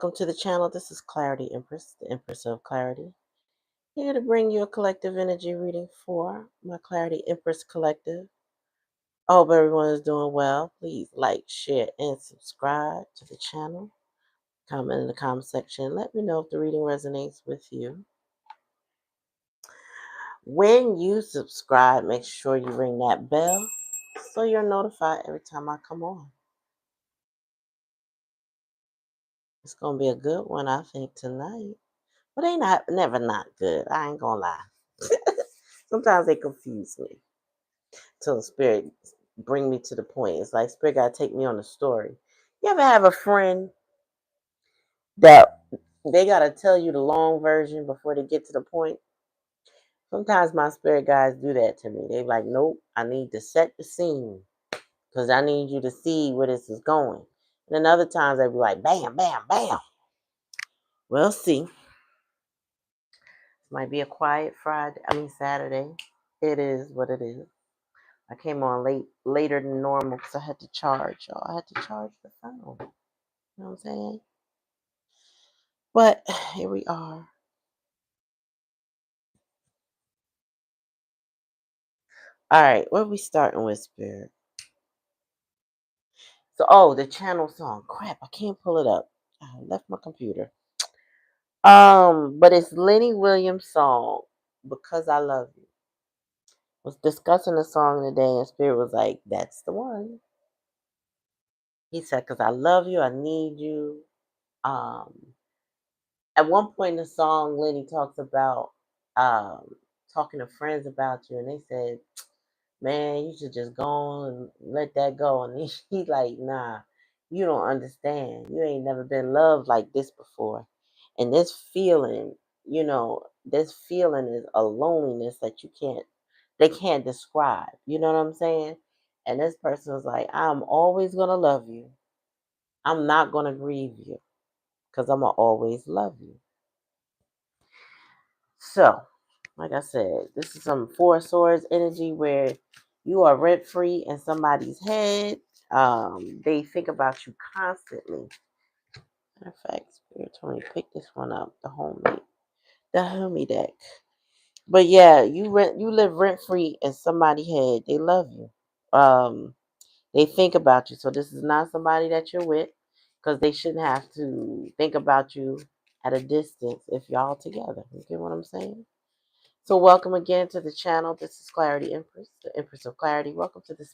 Welcome to the channel. This is Clarityempress, the Empress of Clarity. Here to bring you a collective energy reading for my Clarityempress collective. I hope everyone is doing well. Please like, share, and subscribe to the channel. Comment in the comment section. Let me know if the reading resonates with you. When you subscribe, make sure you ring that bell so you're notified every time I come on. It's going to be a good one, I think, tonight. But they never not good. I ain't going to lie. Sometimes they confuse me till the spirit bring me to the point. It's like spirit got to take me on a story. You ever have a friend that they got to tell you the long version before they get to the point? Sometimes my spirit guides do that to me. They like, nope, I need to set the scene because I need you to see where this is going. And then other times they be like, bam, bam, bam. We'll see. Might be a quiet Saturday. It is what it is. I came on later than normal because I had to charge, y'all. I had to charge the phone. You know what I'm saying? But here we are. All right, what are we starting with, Spirit? So, the channel song. Crap, I can't pull it up. I left my computer. But it's Lenny Williams' song, Because I Love You. Was discussing the song today, and Spirit was like, that's the one. He said, because I love you, I need you. At one point in the song, Lenny talks about talking to friends about you, and they said, man, you should just go on and let that go. And he's like, nah, you don't understand. You ain't never been loved like this before. And this feeling, this feeling is a loneliness that they can't describe. You know what I'm saying? And this person was like, I'm always going to love you. I'm not going to grieve you because I'm going to always love you. So, like I said, this is some Four of Swords energy where you are rent free in somebody's head. They think about you constantly. Matter of fact, Spirit told me to pick this one up, the homie deck. But yeah, you live rent free in somebody's head. They love you. They think about you. So this is not somebody that you're with, because they shouldn't have to think about you at a distance if y'all together. You get what I'm saying? So welcome again to the channel. This is Clarityempress, the Empress of Clarity. Welcome to the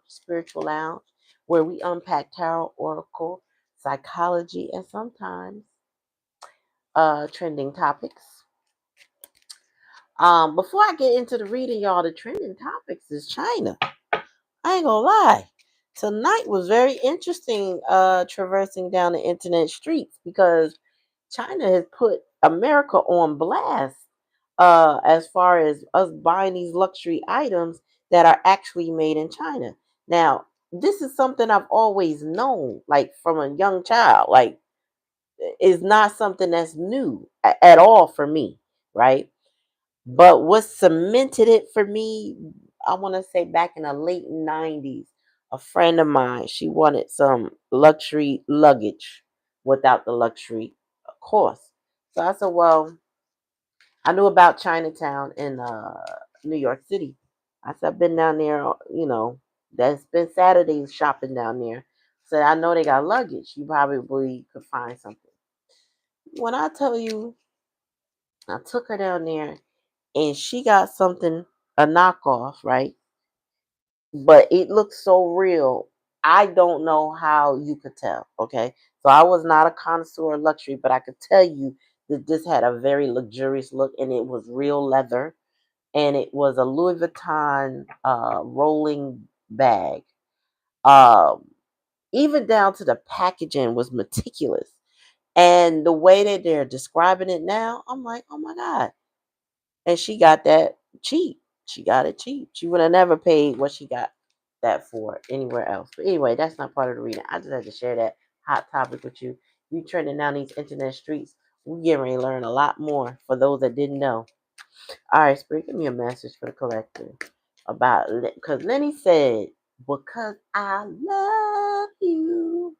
Spiritual Lounge, where we unpack tarot, oracle, psychology, and sometimes trending topics. Before I get into the reading, y'all, the trending topics is China. I ain't gonna lie. Tonight was very interesting traversing down the internet streets because China has put America on blast as far as us buying these luxury items that are actually made in China. Now, this is something I've always known, like from a young child. Like, it's not something that's new at all for me, right? But what cemented it for me, I want to say back in the late 90s, a friend of mine, she wanted some luxury luggage without the luxury cost. So I said, well, I knew about Chinatown in New York City. I said, I've been down there, that's been Saturdays shopping down there. Said, I know they got luggage. You probably could find something. When I tell you, I took her down there and she got something, a knockoff, right? But it looked so real. I don't know how you could tell, okay? So I was not a connoisseur of luxury, but I could tell you that this had a very luxurious look and it was real leather. And it was a Louis Vuitton rolling bag. Um, Even down to the packaging was meticulous. And the way that they're describing it now, I'm like, oh my God. And she got that cheap. She got it cheap. She would have never paid what she got that for anywhere else. But anyway, that's not part of the reading. I just had to share that hot topic with you. You trending down these internet streets. We getting ready to learn a lot more for those that didn't know. All right, Spirit, give me a message for the collective because Lenny said, because I love you,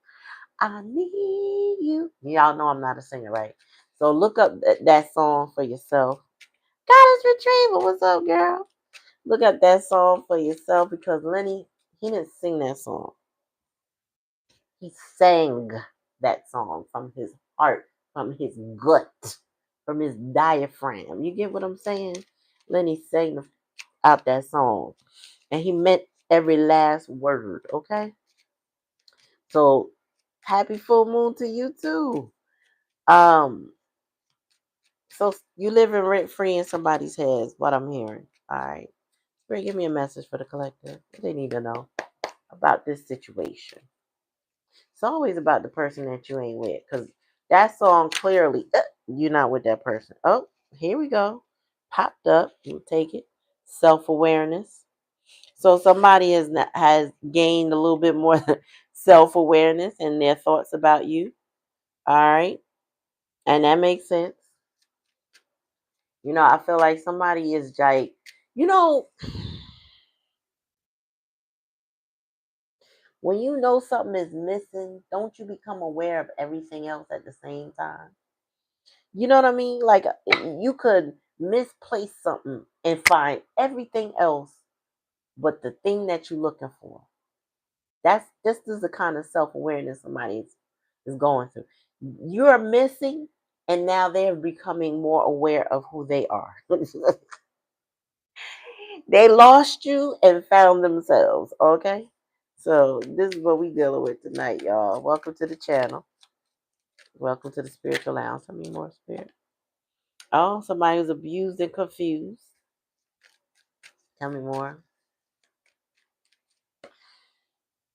I need you. Y'all know I'm not a singer, right? So look up that song for yourself. Goddess Retriever, what's up, girl? Look up that song for yourself because Lenny, he didn't sing that song. He sang that song from his heart, from his gut, from his diaphragm. You get what I'm saying? Lenny sang out that song. And he meant every last word, okay? So happy full moon to you too. Um, so you living rent free in somebody's head, what I'm hearing. All right. Spirit, give me a message for the collective. What they need to know about this situation. It's always about the person that you ain't with. Because that song clearly, you're not with that person. Oh, here we go. Popped up. We'll take it. Self-awareness. So somebody has gained a little bit more self-awareness in their thoughts about you. All right. And that makes sense. I feel like somebody is like, you know, when you know something is missing, don't you become aware of everything else at the same time? You know what I mean? Like you could misplace something and find everything else but the thing that you're looking for. This is the kind of self-awareness somebody is going through. You're missing and now they're becoming more aware of who they are. They lost you and found themselves, okay? So this is what we dealing with tonight, y'all. Welcome to the channel. Welcome to the spiritual lounge. Tell me more, spirit. Oh, somebody who's abused and confused. Tell me more.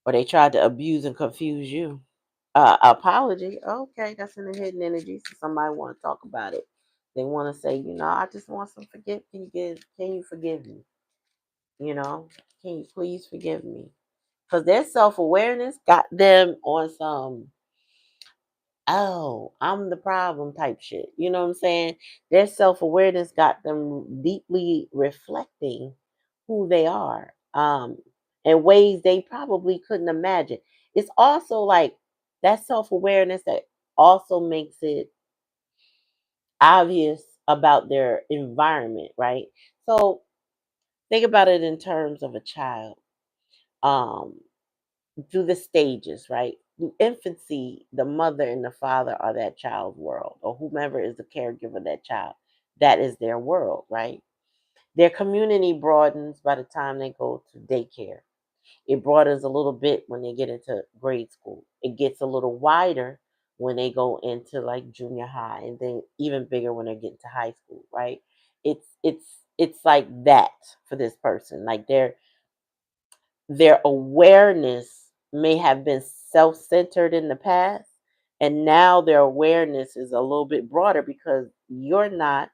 Or they tried to abuse and confuse you. Apology. Okay, that's in the hidden energy. So somebody want to talk about it. They want to say, I just want some forgive. Can you forgive me? Can you please forgive me? Because their self-awareness got them on some, oh, I'm the problem type shit. You know what I'm saying? Their self-awareness got them deeply reflecting who they are, in ways they probably couldn't imagine. It's also like that self-awareness that also makes it obvious about their environment, right? So think about it in terms of a child. Um, through the stages, right? Through infancy, the mother and the father are that child's world, or whomever is the caregiver of that child. That is their world, right? Their community broadens by the time they go to daycare. It broadens a little bit when they get into grade school. It gets a little wider when they go into like junior high, and then even bigger when they get into high school, right? It's like that for this person. Like their awareness may have been self-centered in the past, and now their awareness is a little bit broader because you're not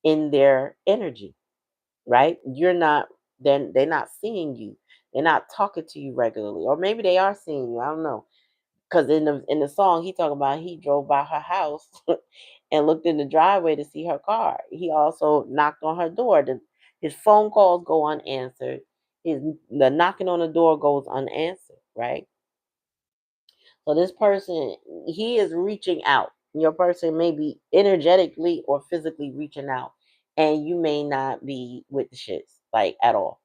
in their energy, right? You're not, then they're not seeing you, they're not talking to you regularly, or maybe they are seeing you, I don't know. Because in the song he talking about, he drove by her house and looked in the driveway to see her car. He also knocked on her door. His phone calls go unanswered. The knocking on the door goes unanswered, right? So this person, he is reaching out. Your person may be energetically or physically reaching out, and you may not be with the shits like at all.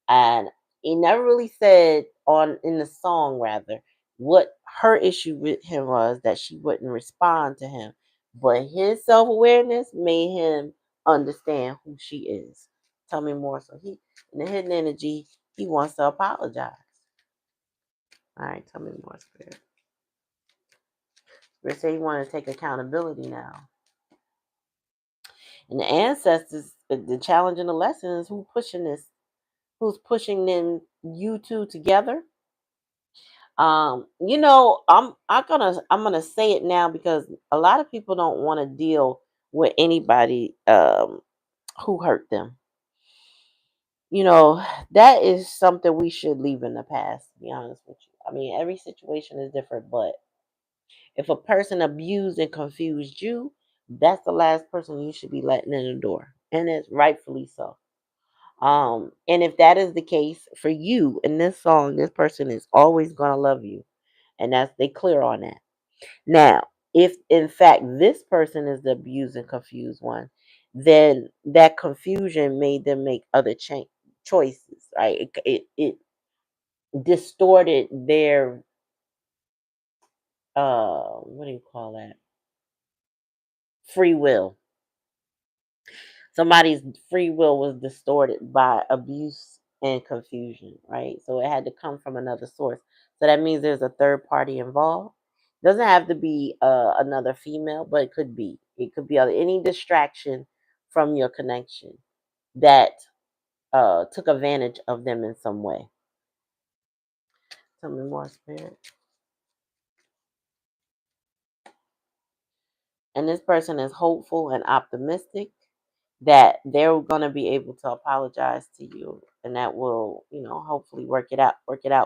And he never really said on in the song rather what her issue with him was, that she wouldn't respond to him. But his self-awareness made him understand who she is. Tell me more. So he, in the hidden energy, he wants to apologize. All right, tell me more, spirit. Spirit say he want to take accountability now. And the ancestors, the challenge and the lesson is who pushing this, who's pushing them, you two together. I'm gonna say it now because a lot of people don't want to deal with anybody who hurt them. That is something we should leave in the past, to be honest with you. I mean, every situation is different, but if a person abused and confused you, that's the last person you should be letting in the door. And it's rightfully so. And if that is the case for you in this song, this person is always gonna love you. And they clear on that. Now, if in fact this person is the abused and confused one, then that confusion made them make other choices, right? It distorted their what do you call that? Free will. Somebody's free will was distorted by abuse and confusion, right? So it had to come from another source. So that means there's a third party involved. Doesn't have to be another female, but it could be. It could be any distraction from your connection that took advantage of them in some way. Tell me more, spirit. And this person is hopeful and optimistic that they're going to be able to apologize to you, and that will, hopefully work it out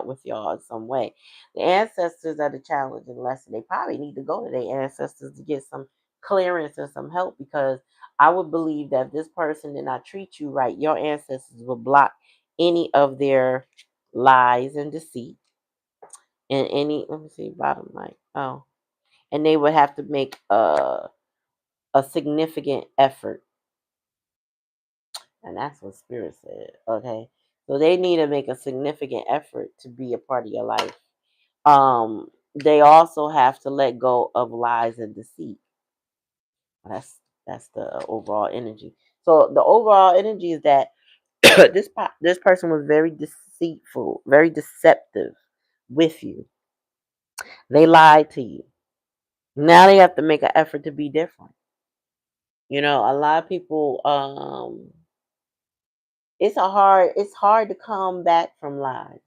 with y'all in some way. The ancestors are the challenge and lesson. They probably need to go to their ancestors to get some clearance and some help, because I would believe that if this person did not treat you right, your ancestors will block any of their lies and deceit and any, let me see, bottom right. Oh, and they would have to make a significant effort. And that's what Spirit said. Okay. So they need to make a significant effort to be a part of your life. They also have to let go of lies and deceit. That's the overall energy. So the overall energy is that this person was very deceitful, very deceptive with you. They lied to you. Now they have to make an effort to be different. A lot of people it's hard to come back from lies.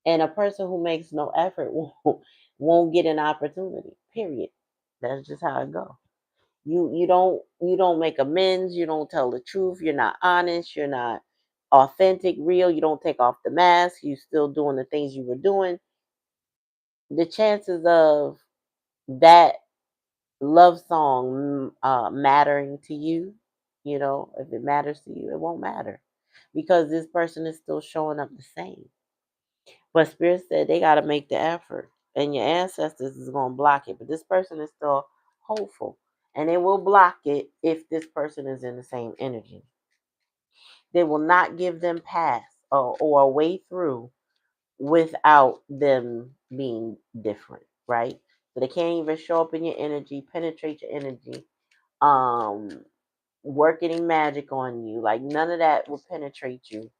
And a person who makes no effort won't get an opportunity. Period. That's just how it goes. You don't make amends. You don't tell the truth. You're not honest. You're not authentic, real. You don't take off the mask. You still doing the things you were doing. The chances of that love song mattering to you, if it matters to you, it won't matter, because this person is still showing up the same. But Spirit said they got to make the effort, and your ancestors is going to block it. But this person is still hopeful, and they will block it if this person is in the same energy. They will not give them pass or a way through without them being different, right? So they can't even show up in your energy, penetrate your energy, um, work any magic on you. Like none of that will penetrate you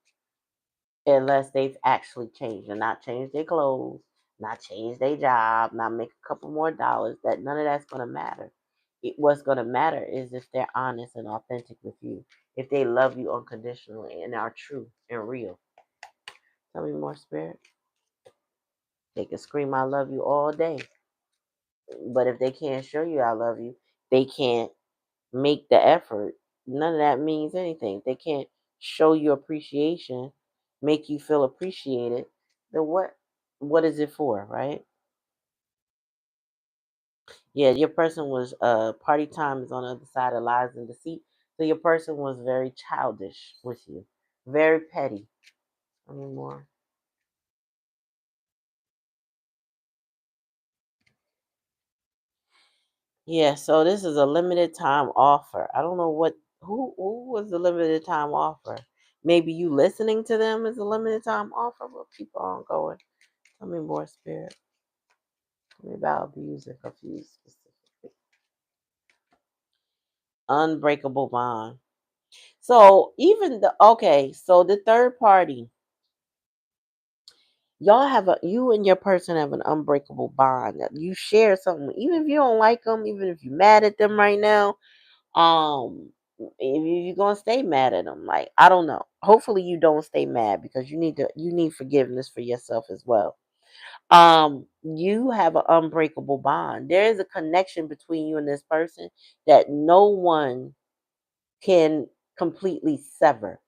unless they've actually changed and not changed their clothes, not change their job, not make a couple more dollars. That none of that's gonna matter. What's gonna matter is if they're honest and authentic with you, if they love you unconditionally and are true and real. Tell me more, Spirit. They can scream "I love you" all day, but if they can't show you "I love you," they can't make the effort. None of that means anything. They can't show you appreciation, make you feel appreciated. Then what is it for, right? Yeah, your person was party time is on the other side of lies and deceit. So your person was very childish with you. Very petty. I mean more. Yeah, so this is a limited time offer. I don't know who was the limited time offer. Maybe you listening to them is a limited time offer, but people aren't going. Tell me more, Spirit. Tell me about abuse and confused specifically. Unbreakable bond. So even so the third party, you and your person have an unbreakable bond. That you share something, even if you don't like them, even if you're mad at them right now. If you're gonna stay mad at them, like I don't know. Hopefully you don't stay mad, because you need forgiveness for yourself as well. You have an unbreakable bond. There is a connection between you and this person that no one can completely sever.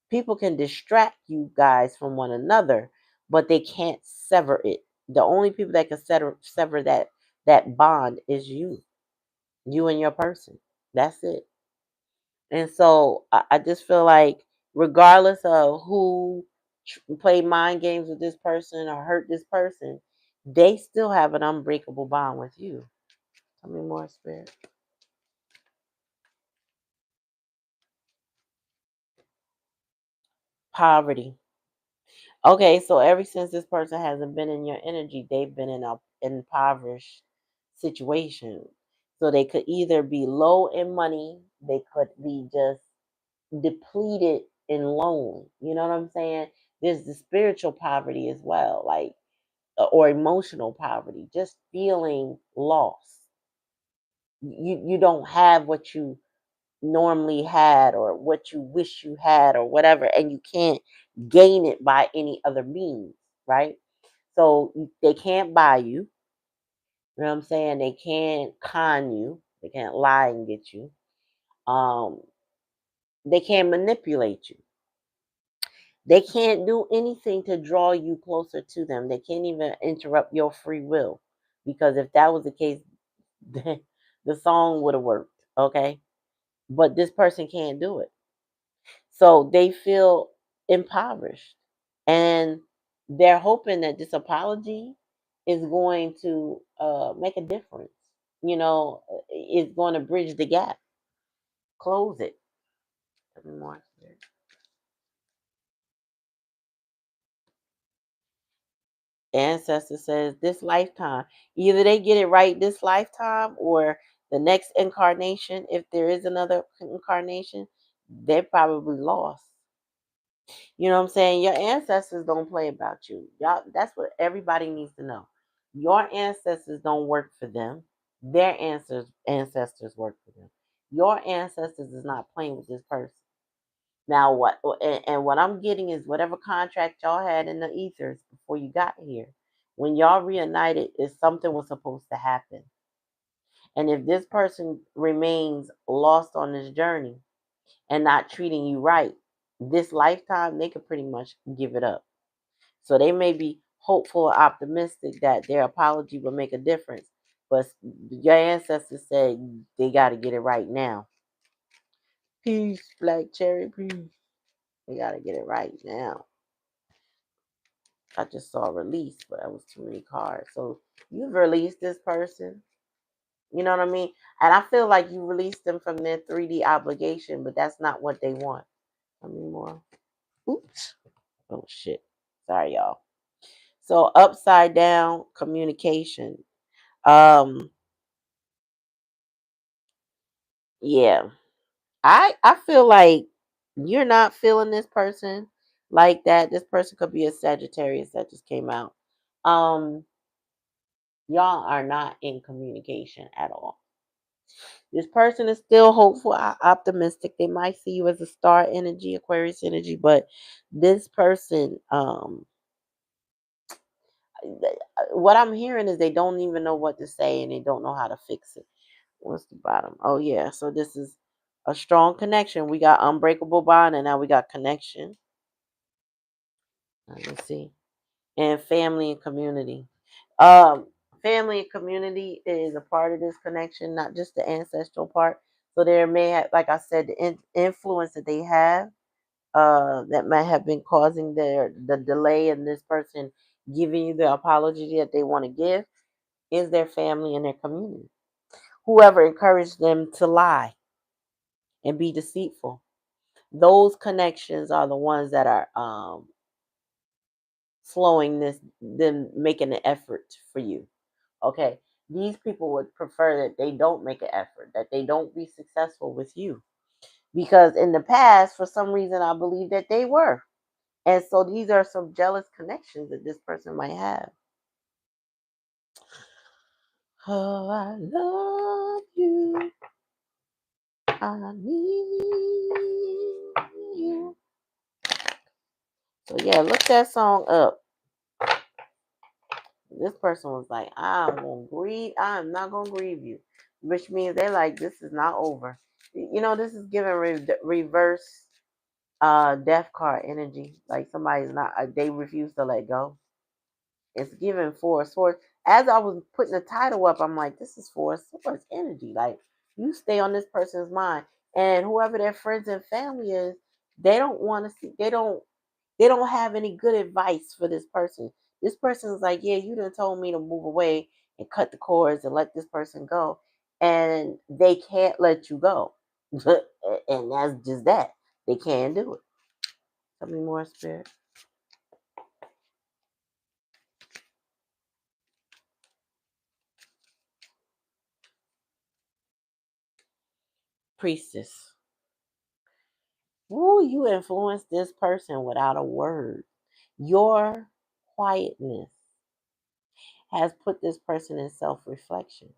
People can distract you guys from one another, but they can't sever it. The only people that can sever that bond is you and your person. That's it. And so I just feel like, regardless of who played mind games with this person or hurt this person, They still have an unbreakable bond with you. Tell me more, Spirit. Poverty. Okay, so ever since this person hasn't been in your energy, they've been in a impoverished situation. So they could either be low in money, they could be just depleted in loan. You know what I'm saying? There's the spiritual poverty as well, like or emotional poverty, just feeling lost. You don't have what you normally had or what you wish you had or whatever, and you can't gain it by any other means, right? So they can't buy you. You know what I'm saying? They can't con you. They can't lie and get you. Um, they can't manipulate you. They can't do anything to draw you closer to them. They can't even interrupt your free will. Because if that was the case, then the song would have worked. Okay. But this person can't do it. So they feel impoverished. And they're hoping that this apology is going to make a difference. It's going to bridge the gap, close it. More. Ancestor says this lifetime. Either they get it right this lifetime or the next incarnation, if there is another incarnation, they're probably lost. You know what I'm saying? Your ancestors don't play about you. Y'all, that's what everybody needs to know. Your ancestors don't work for them. Their ancestors work for them. Your ancestors is not playing with this person. Now what and what I'm getting is whatever contract y'all had in the ethers before you got here. When y'all reunited, is something was supposed to happen. And if this person remains lost on this journey and not treating you right, this lifetime they could pretty much give it up. So they may be hopeful or optimistic that their apology will make a difference. But your ancestors said they got to get it right now. Peace, Black Cherry, peace. They got to get it right now. I just saw release, but that was too many cards. So you've released this person. You know what I mean? And I feel like you released them from their 3D obligation, but that's not what they want. Tell me more. Oops. Oh shit. Sorry, y'all. So upside down communication. Um, yeah. I feel like you're not feeling this person like that. This person could be a Sagittarius that just came out. Um, y'all are not in communication at all. This person is still hopeful, optimistic. They might see you as a star energy, Aquarius energy, but this person, what I'm hearing is they don't even know what to say and they don't know how to fix it. What's the bottom? Oh yeah, so this is a strong connection. We got unbreakable bond, and now we got connection. Let me see, and family and community. Um, Family and community is a part of this connection, not just the ancestral part. So there may have, like I said, the influence that they have that might have been causing the delay in this person giving you the apology that they want to give is their family and their community. Whoever encouraged them to lie and be deceitful. Those connections are the ones that are slowing this, them making an effort for you. Okay. These people would prefer that they don't make an effort, that they don't be successful with you. Because in the past, for some reason, I believe that they were. And so these are some jealous connections that this person might have. Oh, I love you. I need you. So yeah, look that song up. This person was like, I'm gonna grieve. I'm not gonna grieve you, which means they're like, this is not over. This is giving reverse death card energy. Like somebody's not. They refuse to let go. It's giving Four of Swords. As I was putting the title up, I'm like, this is Four of Swords energy. Like you stay on this person's mind, and whoever their friends and family is, they don't want to see. They don't have any good advice for this person. This person's like, yeah, you done told me to move away and cut the cords and let this person go. And they can't let you go. And that's just that. They can't do it. Tell me more, Spirit. Priestess. Ooh, you influence this person without a word. Your quietness has put this person in self-reflection.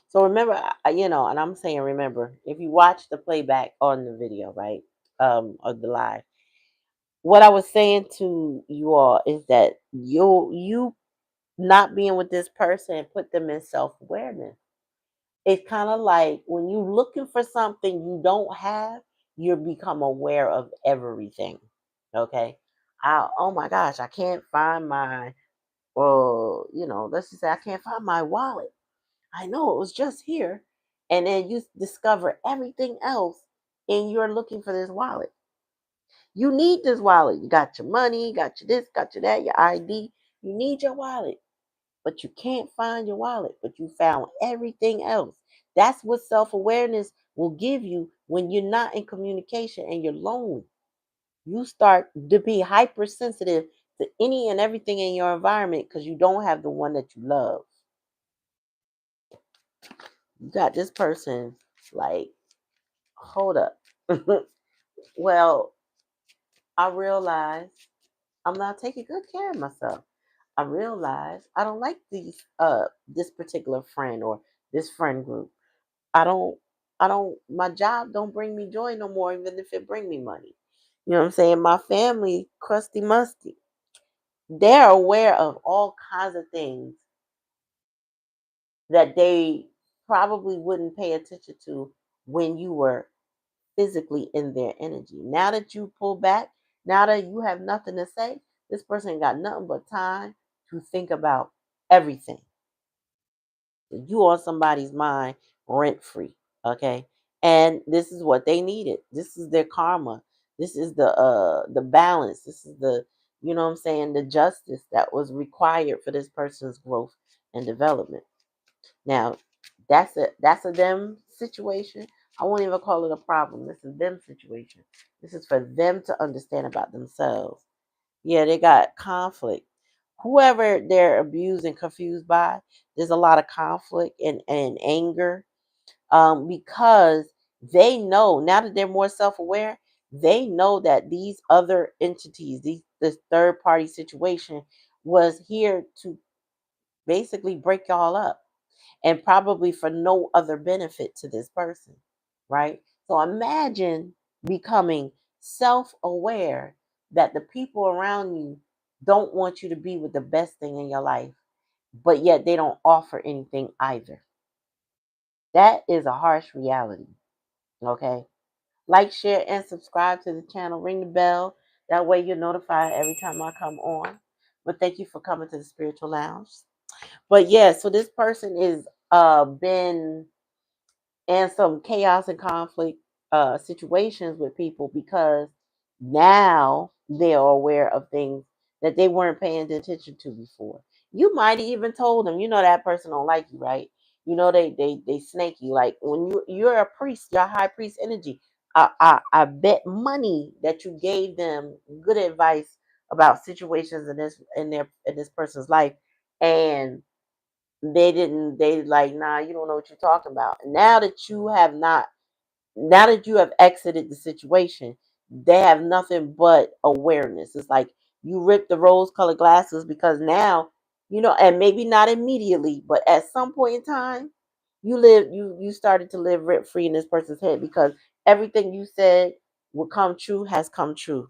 So remember, and I'm saying remember, if you watch the playback on the video, right, of the live, what I was saying to you all is that you not being with this person put them in self-awareness. It's kind of like when you're looking for something you don't have, you become aware of everything. Okay. Oh my gosh, I can't find my, well, let's just say I can't find my wallet. I know it was just here. And then you discover everything else and you're looking for this wallet. You need this wallet. You got your money, got your this, got your that, your ID. You need your wallet, but you can't find your wallet, but you found everything else. That's what self awareness will give you when you're not in communication and you're lonely. You start to be hypersensitive to any and everything in your environment because you don't have the one that you love. You got this person like, hold up. Well, I realize I'm not taking good care of myself. I realize I don't like this particular friend or this friend group. I don't my job don't bring me joy no more, even if it bring me money. You know what I'm saying? My family, crusty musty. They're aware of all kinds of things that they probably wouldn't pay attention to when you were physically in their energy. Now that you pull back, now that you have nothing to say, this person ain't got nothing but time to think about everything. You on somebody's mind rent free, okay? And this is what they needed. This is their karma. This is the balance. This is the, what I'm saying, the justice that was required for this person's growth and development. Now, that's a them situation. I won't even call it a problem. This is them situation. This is for them to understand about themselves. Yeah, they got conflict. Whoever they're abused and confused by, there's a lot of conflict and anger, because they know now that they're more self-aware, they know that these other entities, this third party situation was here to basically break y'all up and probably for no other benefit to this person, right? So imagine becoming self aware that the people around you don't want you to be with the best thing in your life, but yet they don't offer anything either. That is a harsh reality, okay? Like, share, and subscribe to the channel. Ring the bell. That way you're notified every time I come on. But thank you for coming to the Spiritual Lounge. But yeah, so this person is been and some chaos and conflict situations with people because now they are aware of things that they weren't paying attention to before. You might have even told them, that person don't like you, right? They snake you. Like when you're a priest, you're a high priest energy. I bet money that you gave them good advice about situations in this person's life, and they like, nah, you don't know what you're talking about. Now that you have exited the situation, they have nothing but awareness. It's like you rip the rose colored glasses because now, and maybe not immediately, but at some point in time, you started to live rent free in this person's head because everything you said would come true has come true.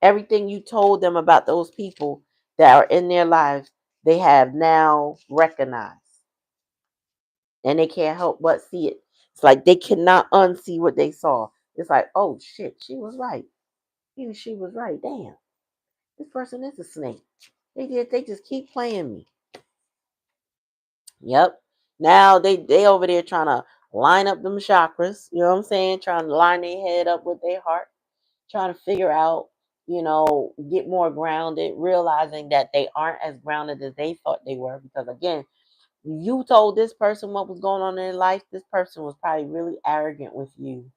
Everything you told them about those people that are in their lives, they have now recognized, and they can't help but see it. It's like they cannot unsee what they saw. It's like, oh shit, she was right. She was right. Damn, this person is a snake. They just keep playing me. Yep. Now they over there trying to line up them chakras. You know what I'm saying? Trying to line their head up with their heart. Trying to figure out get more grounded, realizing that they aren't as grounded as they thought they were. Because again, you told this person what was going on in their life. This person was probably really arrogant with you.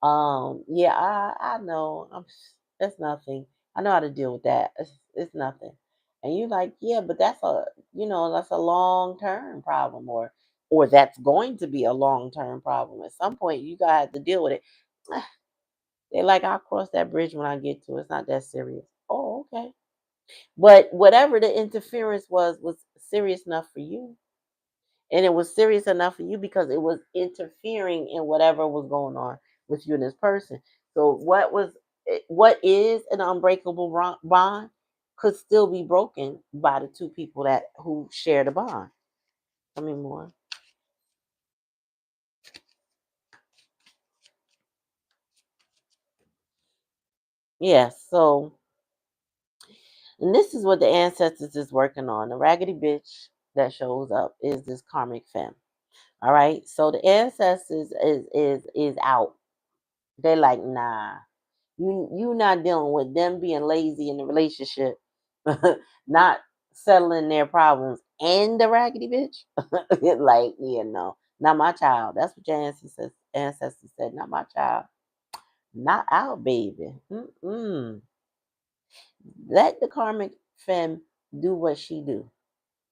Yeah, I know. That's nothing. I know how to deal with that. It's nothing. And you're like, yeah, but that's a long term problem, or that's going to be a long term problem. At some point, you gotta have to deal with it. They're like, I'll cross that bridge when I get to it. It's not that serious. Oh, okay. But whatever the interference was serious enough for you. And it was serious enough for you because it was interfering in whatever was going on with you and this person. So what is an unbreakable bond could still be broken by the two people that who share the bond. Tell me more. Yes. So, and this is what the ancestors is working on. The raggedy bitch that shows up is this karmic femme. All right. So the ancestors is out. They're like, nah. You not dealing with them being lazy in the relationship, not settling their problems, and the raggedy bitch. Like, yeah, no, not my child. That's what your ancestors said. Not my child. Not our baby. Mm-mm. Let the karmic femme do what she do,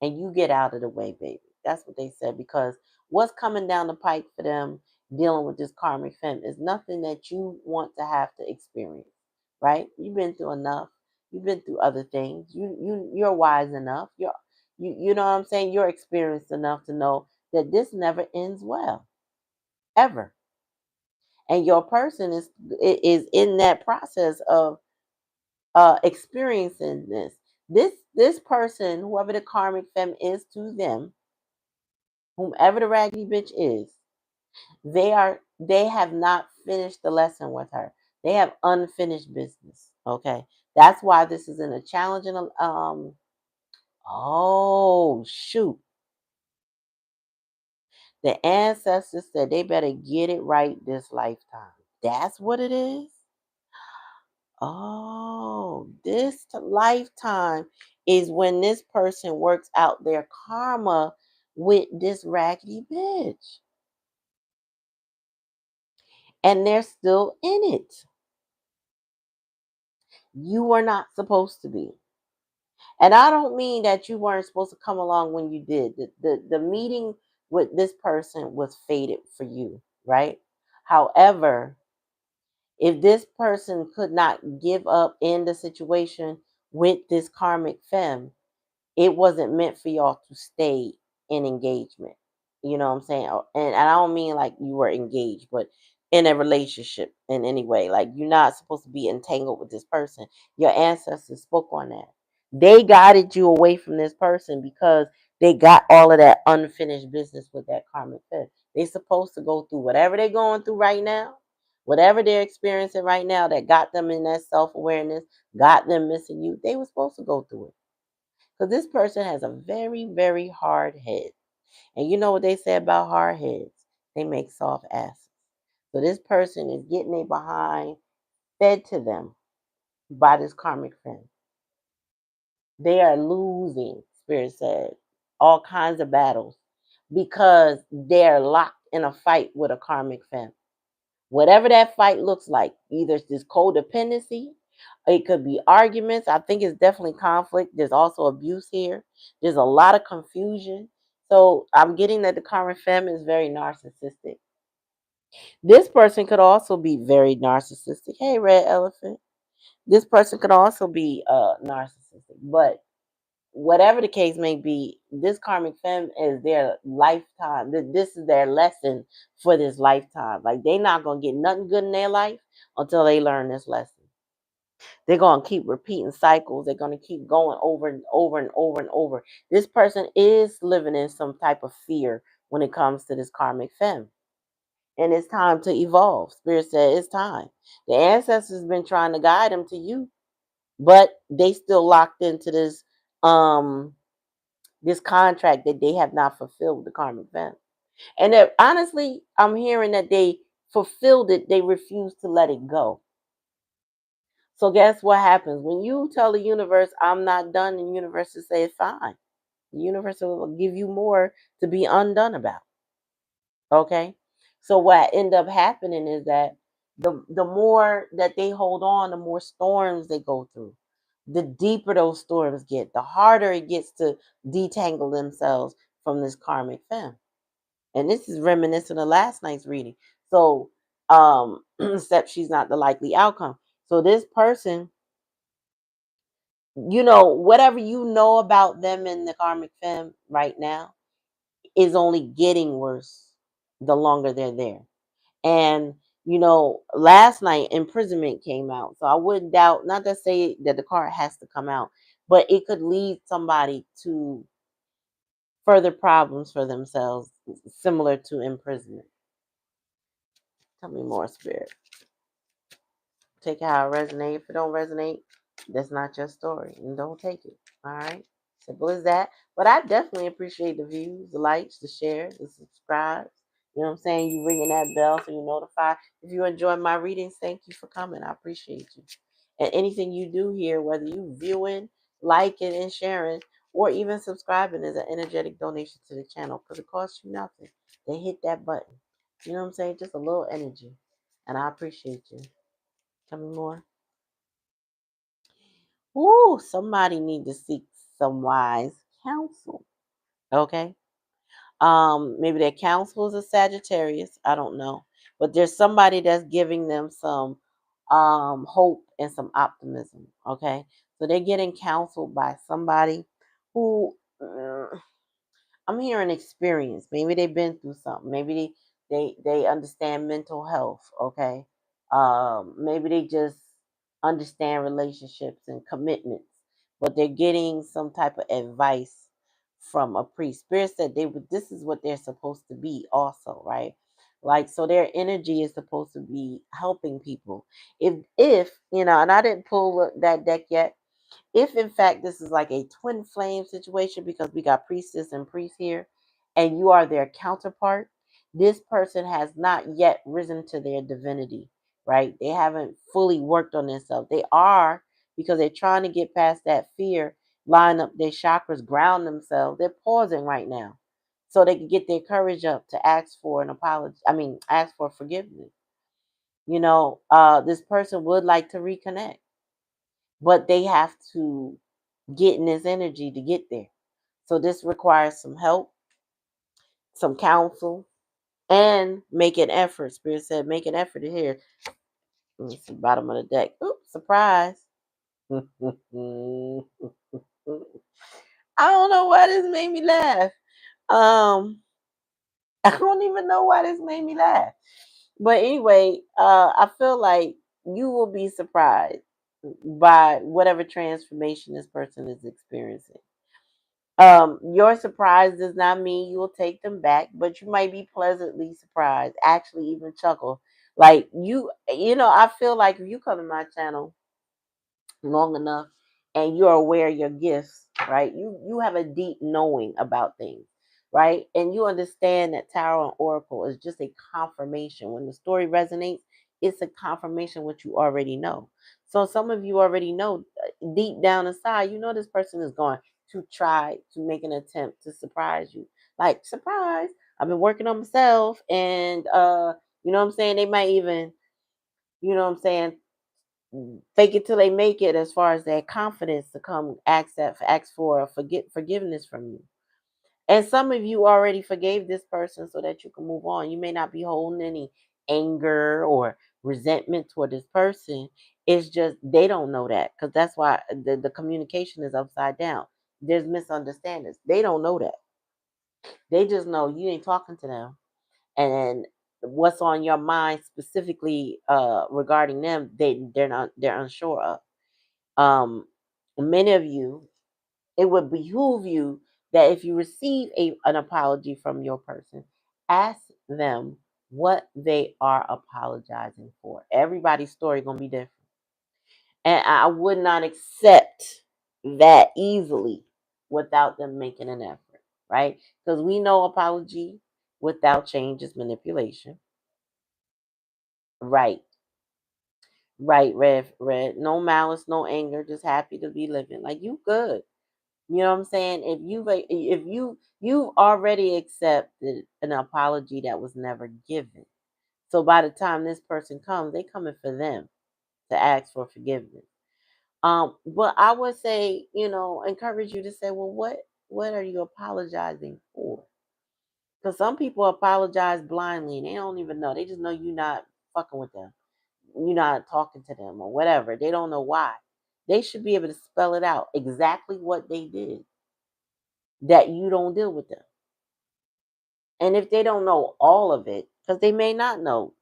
and you get out of the way, baby. That's what they said, because what's coming down the pike for them dealing with this karmic femme is nothing that you want to have to experience, right? You've been through enough. You've been through other things. You're wise enough. You know what I'm saying? You're experienced enough to know that this never ends well, ever. And your person is in that process of experiencing this. This person, whoever the karmic femme is to them, whomever the raggedy bitch is, they have not finished the lesson with her. They have unfinished business. Okay. That's why this is in a challenging oh shoot. The ancestors said they better get it right this lifetime. That's what it is. Oh, this lifetime is when this person works out their karma with this raggedy bitch. And they're still in it. You were not supposed to be. And I don't mean that you weren't supposed to come along when you did. The meeting with this person was fated for you, right? However, if this person could not give up in the situation with this karmic femme, it wasn't meant for y'all to stay in engagement. You know what I'm saying? And I don't mean like you were engaged, but in a relationship in any way. Like, you're not supposed to be entangled with this person. Your ancestors spoke on that. They guided you away from this person because they got all of that unfinished business with that karmic fit. They're supposed to go through whatever they're going through right now, whatever they're experiencing right now that got them in that self awareness, got them missing you. They were supposed to go through it. Because this person has a very, very hard head. And you know what they say about hard heads? They make soft asses. So this person is getting their behind fed to them by this karmic friend. They are losing, Spirit said, all kinds of battles because they're locked in a fight with a karmic friend. Whatever that fight looks like, either it's this codependency, it could be arguments. I think it's definitely conflict. There's also abuse here. There's a lot of confusion. So I'm getting that the karmic femme is very narcissistic. This person could also be very narcissistic. Hey, red elephant. This person could also be narcissistic. But whatever the case may be, this karmic femme is their lifetime. This is their lesson for this lifetime. Like, they're not gonna get nothing good in their life until they learn this lesson. They're gonna keep repeating cycles. They're gonna keep going over and over and over and over. This person is living in some type of fear when it comes to this karmic femme. And it's time to evolve. Spirit said it's time. The ancestors been trying to guide them to you, but they still locked into this contract that they have not fulfilled with the karmic femme. And that, honestly, I'm hearing that they fulfilled it, they refused to let it go. So guess what happens when you tell the universe, "I'm not done," and the universe will say, "Fine." The universe will give you more to be undone about. Okay. So what end up happening is that the more that they hold on, the more storms they go through. The deeper those storms get, the harder it gets to detangle themselves from this karmic fem. And this is reminiscent of last night's reading. So except she's not the likely outcome. So this person, whatever you know about them in the karmic fem right now is only getting worse the longer they're there. And last night imprisonment came out. So I wouldn't doubt, not to say that the card has to come out, but it could lead somebody to further problems for themselves, similar to imprisonment. Tell me more, Spirit. Take it how it resonates. If it don't resonate, that's not your story. And don't take it. All right? Simple as that. But I definitely appreciate the views, the likes, the shares, the subscribes. You know what I'm saying? You ringing that bell so you notify. If you enjoy my readings, thank you for coming. I appreciate you. And anything you do here, whether you viewing, liking, and sharing, or even subscribing, is an energetic donation to the channel because it costs you nothing. They hit that button. You know what I'm saying? Just a little energy. And I appreciate you. Tell me more. Ooh, somebody need to seek some wise counsel. Okay. Maybe their counsel is a Sagittarius. I don't know. But there's somebody that's giving them some hope and some optimism. Okay. So they're getting counseled by somebody who I'm hearing experience. Maybe they've been through something. Maybe they understand mental health. Okay, maybe they just understand relationships and commitments, but they're getting some type of advice from a priest. Spirit said they would. This is what they're supposed to be, also, right? Like, so their energy is supposed to be helping people. If and I didn't pull that deck yet, if in fact this is like a twin flame situation, because we got priestess and priest here, and you are their counterpart, this person has not yet risen to their divinity, right? They haven't fully worked on themselves. They are, because they're trying to get past that fear, line up their chakras, ground themselves. They're pausing right now so they can get their courage up to ask for an apology. Ask for forgiveness. This person would like to reconnect, but they have to get in this energy to get there. So this requires some help, some counsel, and make an effort. Spirit said, make an effort to hear. Let me see, bottom of the deck. Oops, surprise. I don't know why this made me laugh. Um, I don't even know why this made me laugh. But anyway, I feel like you will be surprised by whatever transformation this person is experiencing. Your surprise does not mean you will take them back, but you might be pleasantly surprised, actually even chuckle. Like I feel like if you come to my channel long enough and you're aware of your gifts, right? You have a deep knowing about things, right? And you understand that tarot and oracle is just a confirmation. When the story resonates, it's a confirmation what you already know. So some of you already know, deep down inside, this person is going to try to make an attempt to surprise you. Like, surprise, I've been working on myself, and you know what I'm saying? They might even, you know what I'm saying, fake it till they make it, as far as their confidence to come ask for forgiveness from you. And some of you already forgave this person so that you can move on. You may not be holding any anger or resentment toward this person. It's just they don't know that, because that's why the communication is upside down. There's misunderstandings. They don't know that. They just know you ain't talking to them, and what's on your mind specifically regarding them, they're unsure of. Many of you, it would behoove you that if you receive an apology from your person, ask them what they are apologizing for. Everybody's story gonna be different, and I would not accept that easily without them making an effort, right? Because we know apology without change is manipulation, right? Right, red. No malice, no anger, just happy to be living. Like you good. You know what I'm saying? If you've already accepted an apology that was never given. So by the time this person comes, they coming for them to ask for forgiveness. But I would say, encourage you to say, well, what are you apologizing for? Because some people apologize blindly and they don't even know. They just know you're not fucking with them. You're not talking to them or whatever. They don't know why. They should be able to spell it out exactly what they did that you don't deal with them. And if they don't know all of it, because they may not know,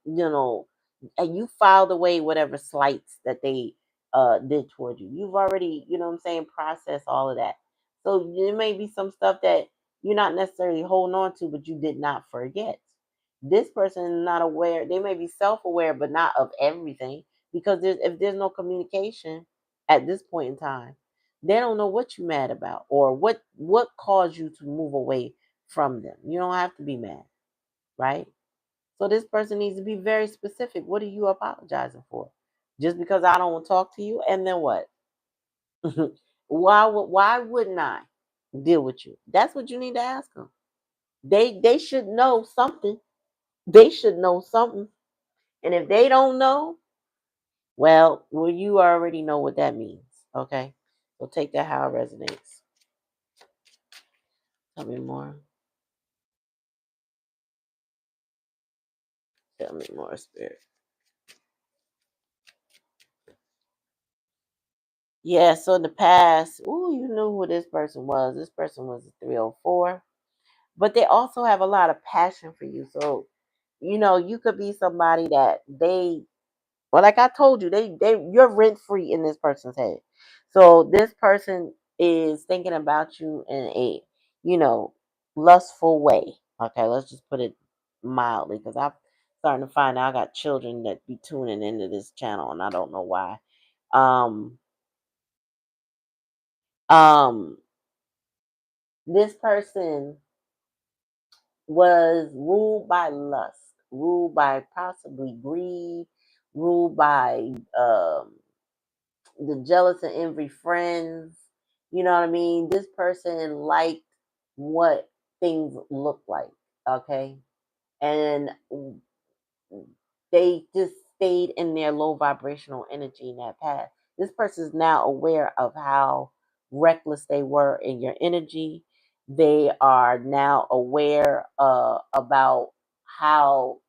and you filed away whatever slights that they did toward you. You've already, what I'm saying, processed all of that. So there may be some stuff that you're not necessarily holding on to, but you did not forget. This person is not aware. They may be self-aware, but not of everything. Because if there's no communication at this point in time, they don't know what you're mad about or what caused you to move away from them. You don't have to be mad, right? So this person needs to be very specific. What are you apologizing for? Just because I don't want to talk to you, and then what? Why wouldn't I deal with you? That's what you need to ask them. They should know something. They should know something. And if they don't know, well, you already know what that means. Okay. So take that how it resonates. Tell me more. Tell me more, spirit. Yeah, so in the past, you knew who this person was. This person was a 304. But they also have a lot of passion for you. So, you could be somebody that well, like I told you, you're rent free in this person's head. So this person is thinking about you in a, you know, lustful way. Okay, let's just put it mildly, because I'm starting to find out I got children that be tuning into this channel and I don't know why. Um, um, this person was ruled by lust, ruled by possibly greed, ruled by the jealous and envy friends. You know what I mean? This person liked what things look like. Okay. And they just stayed in their low vibrational energy in that path. This person is now aware of how reckless they were in your energy. They are now aware about how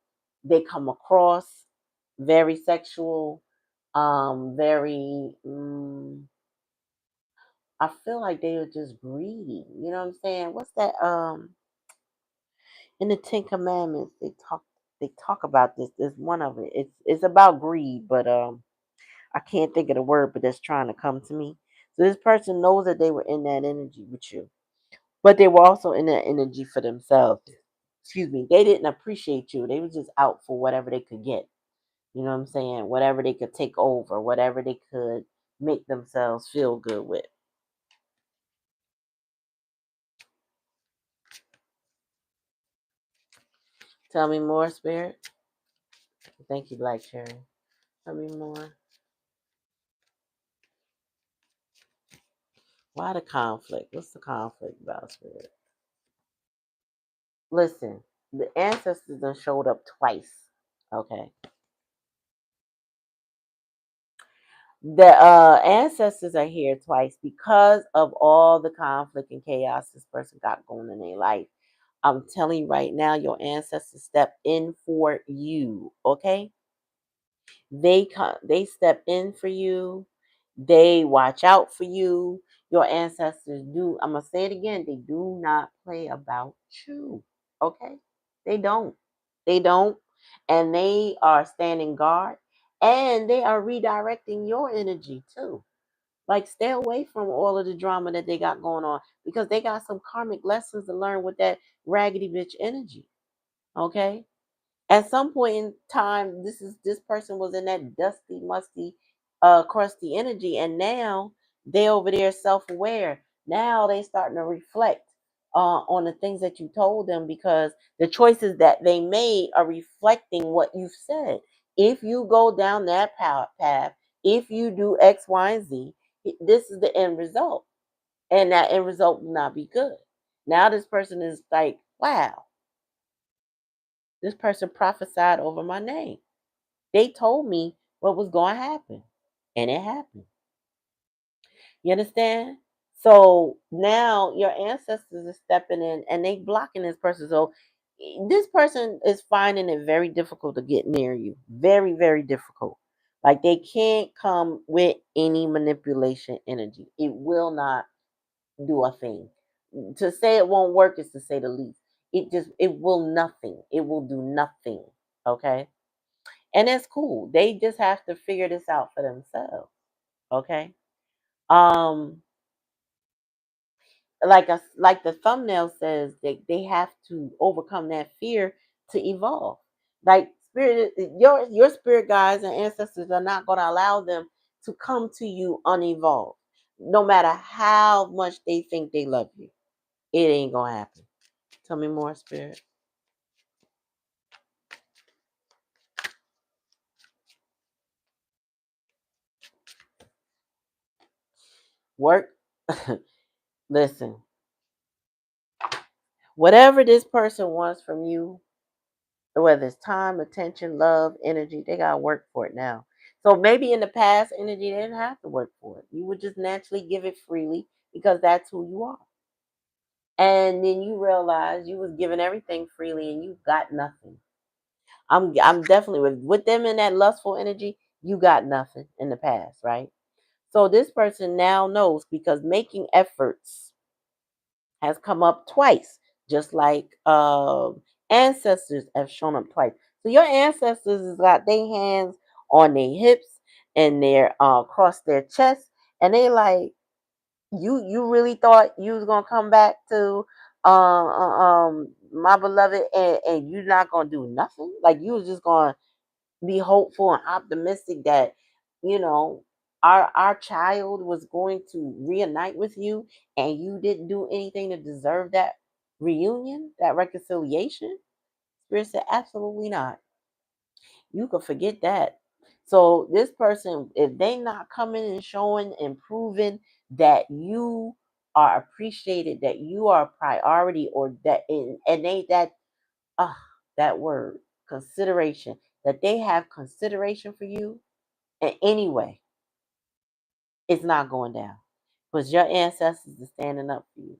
they come across, very sexual, very. I feel like they are just greedy. You know what I'm saying? What's that? In the Ten Commandments, they talk about this. There's one of it. It's about greed, but I can't think of the word, but that's trying to come to me. So this person knows that they were in that energy with you, but they were also in that energy for themselves. Excuse me. They didn't appreciate you. They was just out for whatever they could get. You know what I'm saying? Whatever they could take over, whatever they could make themselves feel good with. Tell me more, Spirit. Thank you, Black Cherry. Tell me more. Why the conflict? What's the conflict about, Spirit? Listen, the ancestors done showed up twice. Okay. The ancestors are here twice because of all the conflict and chaos this person got going in their life. I'm telling you right now, your ancestors step in for you. Okay. They step in for you. They watch out for you. Your ancestors do. I'm gonna say it again. They do not play about you. Okay? They don't. They don't. And they are standing guard, and they are redirecting your energy too. Like, stay away from all of the drama that they got going on, because they got some karmic lessons to learn with that raggedy bitch energy. Okay? At some point in time, this person was in that dusty, musty, crusty energy, and now they over there self-aware. Now they starting to reflect on the things that you told them, because the choices that they made are reflecting what you've said. if you go down that path, if you do X, Y, and Z, this is the end result. And that end result will not be good. Now this person is like, wow, this person prophesied over my name. They told me what was going to happen, and it happened. You understand? So now your ancestors are stepping in and they blocking this person. So this person is finding it very difficult to get near you. Very, very difficult. Like they can't come with any manipulation energy. It will not do a thing. To say it won't work is to say the least. It will nothing. It will do nothing. Okay? And that's cool. They just have to figure this out for themselves. Okay? Um like the thumbnail says, they have to overcome that fear to evolve. Like spirit, your spirit guides and ancestors are not going to allow them to come to you unevolved, no matter how much they think they love you. It ain't gonna happen. Tell me more, spirit. Work. Listen, whatever this person wants from you, whether it's time, attention, love, energy, they gotta work for it now. So maybe in the past, energy, they didn't have to work for it. You would just naturally give it freely because that's who you are. And then you realize you was giving everything freely and you got nothing. I'm definitely with them in that lustful energy. You got nothing in the past, right? So this person now knows because making efforts has come up twice, just like ancestors have shown up twice. So your ancestors has got their hands on their hips and their across their chest, and they like, you really thought you was gonna come back to my beloved, and you're not gonna do nothing. Like you was just gonna be hopeful and optimistic that you know our child was going to reunite with you, and you didn't do anything to deserve that reunion, that reconciliation. Spirit said absolutely not. You could forget that. So this person, if they not coming and showing and proving that you are appreciated, that you are a priority, or that and they that ah that word consideration, that they have consideration for you in any way, it's not going down. Because your ancestors are standing up for you.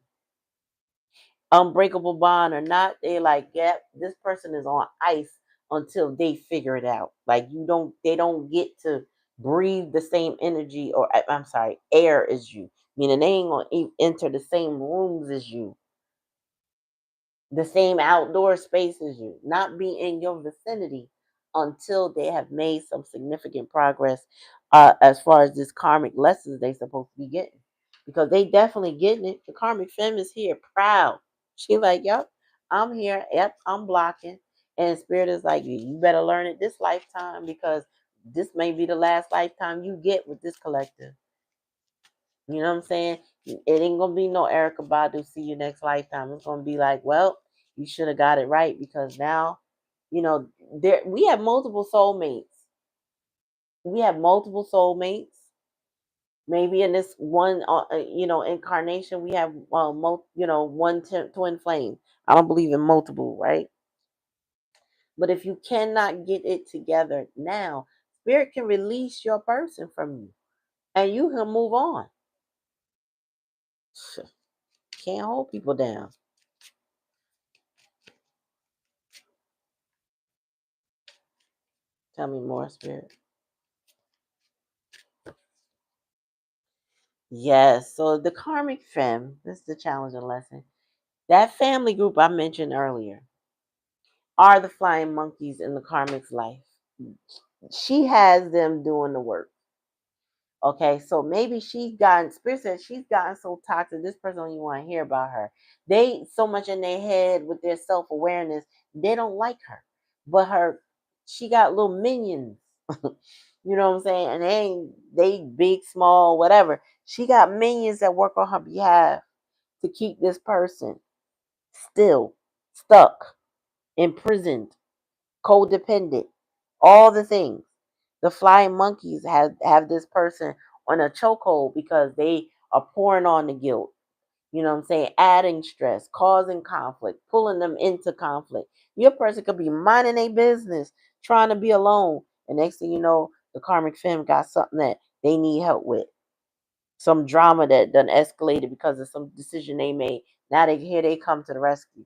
Unbreakable bond or not, they like, yep, this person is on ice until they figure it out. Like they don't get to breathe the same energy, or I'm sorry, air as you. Meaning they ain't gonna enter the same rooms as you, the same outdoor space as you, not be in your vicinity until they have made some significant progress as far as this karmic lessons they supposed to be getting. Because they definitely getting it. The karmic femme is here, proud. She like, yep, I'm here. Yep, I'm blocking. And spirit is like, you better learn it this lifetime because this may be the last lifetime you get with this collective. You know what I'm saying? It ain't gonna be no Erica Badu, see you next lifetime. It's gonna be like, well, you should have got it right because now, there we have multiple soulmates. We have multiple soulmates. Maybe in this one, incarnation, we have, one twin flame. I don't believe in multiple, right? But if you cannot get it together now, spirit can release your person from you, and you can move on. Can't hold people down. Tell me more, spirit. Yes. So the karmic femme, this is the challenging lesson. That family group I mentioned earlier are the flying monkeys in the karmic's life. She has them doing the work. Okay, so maybe Spirit says she's gotten so toxic, this person don't even want to hear about her. They so much in their head with their self-awareness, they don't like her. But she got little minions. You know what I'm saying? And they big, small, whatever. She got minions that work on her behalf to keep this person still, stuck, imprisoned, codependent. All the things. The flying monkeys have this person on a chokehold because they are pouring on the guilt. You know what I'm saying? Adding stress, causing conflict, pulling them into conflict. Your person could be minding their business, trying to be alone. And next thing you know, the karmic fam got something that they need help with. Some drama that done escalated because of some decision they made. Now they come to the rescue,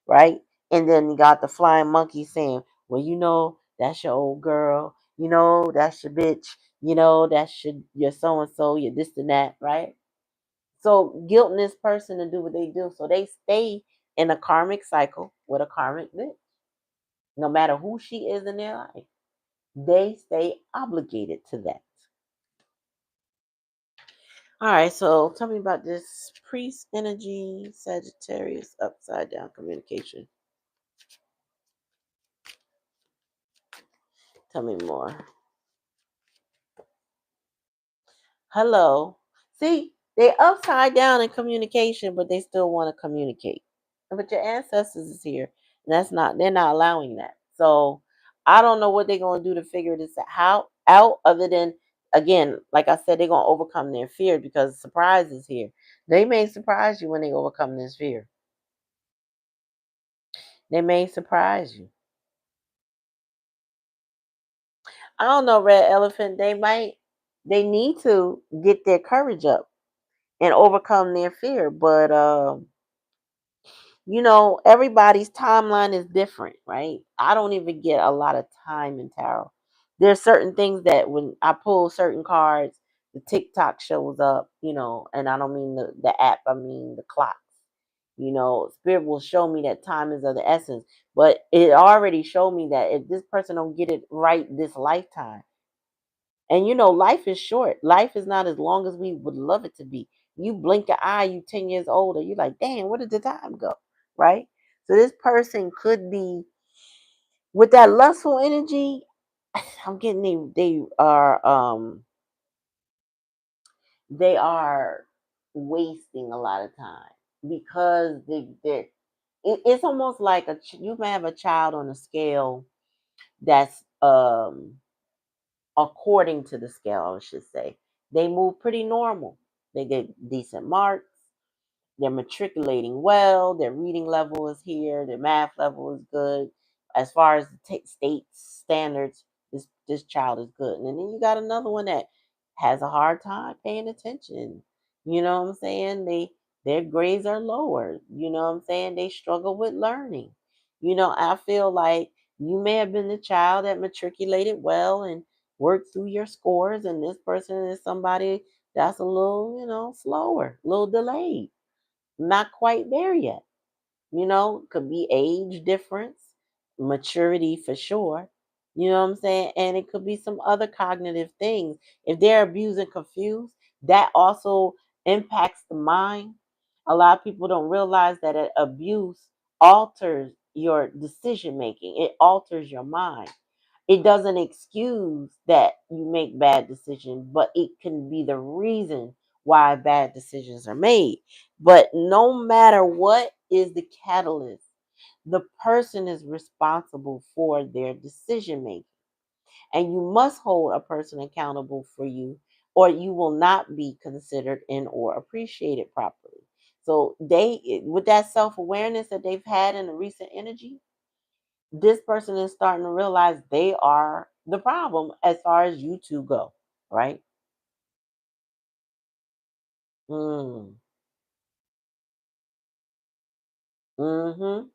right? And then you got the flying monkey saying, well, that's your old girl, that's your bitch, that's your so and so, your this and that, right? So guilting this person to do what they do. So they stay in a karmic cycle with a karmic bitch. No matter who she is in their life, they stay obligated to that. All right, so tell me about this priest energy, Sagittarius, upside down communication. Tell me more. Hello. See, they upside down in communication, but they still want to communicate. But your ancestors is here, and they're not allowing that. So I don't know what they're gonna do to figure this out other than, again, like I said, they're gonna overcome their fear because surprise is here. They may surprise you when they overcome this fear. They may surprise you. I don't know, Red Elephant. They need to get their courage up and overcome their fear, but everybody's timeline is different, right? I don't even get a lot of time in tarot. There's certain things that when I pull certain cards, the TikTok shows up, and I don't mean the app, I mean the clocks. Spirit will show me that time is of the essence, but it already showed me that if this person don't get it right this lifetime, and life is short. Life is not as long as we would love it to be. You blink an eye, you 10 years older. You're like, damn, where did the time go? Right? So this person could be with that lustful energy. I'm getting they are wasting a lot of time because it's almost like you may have a child on a scale that's according to the scale, I should say. They move pretty normal. They get decent marks. They're matriculating well. Their reading level is here. Their math level is good. As far as the state standards, this child is good. And then you got another one that has a hard time paying attention. You know what I'm saying? Their grades are lower. You know what I'm saying? They struggle with learning. I feel like you may have been the child that matriculated well and worked through your scores, and this person is somebody that's a little, slower, a little delayed, not quite there yet. Could be age difference, maturity for sure. You know what I'm saying? And it could be some other cognitive things. If they're abused and confused, that also impacts the mind. A lot of people don't realize that abuse alters your decision making, it alters your mind. It doesn't excuse that you make bad decisions, but it can be the reason why bad decisions are made. But no matter what is the catalyst, the person is responsible for their decision making. And you must hold a person accountable for you, or you will not be considered and or appreciated properly. So with that self-awareness that they've had in the recent energy, this person is starting to realize they are the problem as far as you two go, right? Mm. Mm-hmm.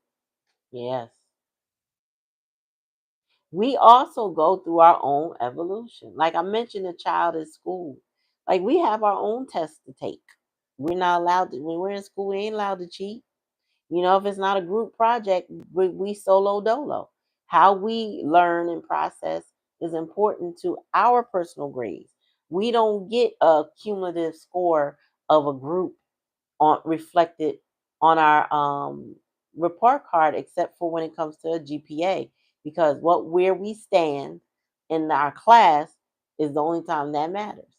Yes. We also go through our own evolution. Like I mentioned, a child at school. Like we have our own tests to take. We're not allowed to, when we're in school, we ain't allowed to cheat. If it's not a group project, we solo dolo. How we learn and process is important to our personal grades. We don't get a cumulative score of a group on reflected on our report card, except for when it comes to a GPA, because where we stand in our class is the only time that matters,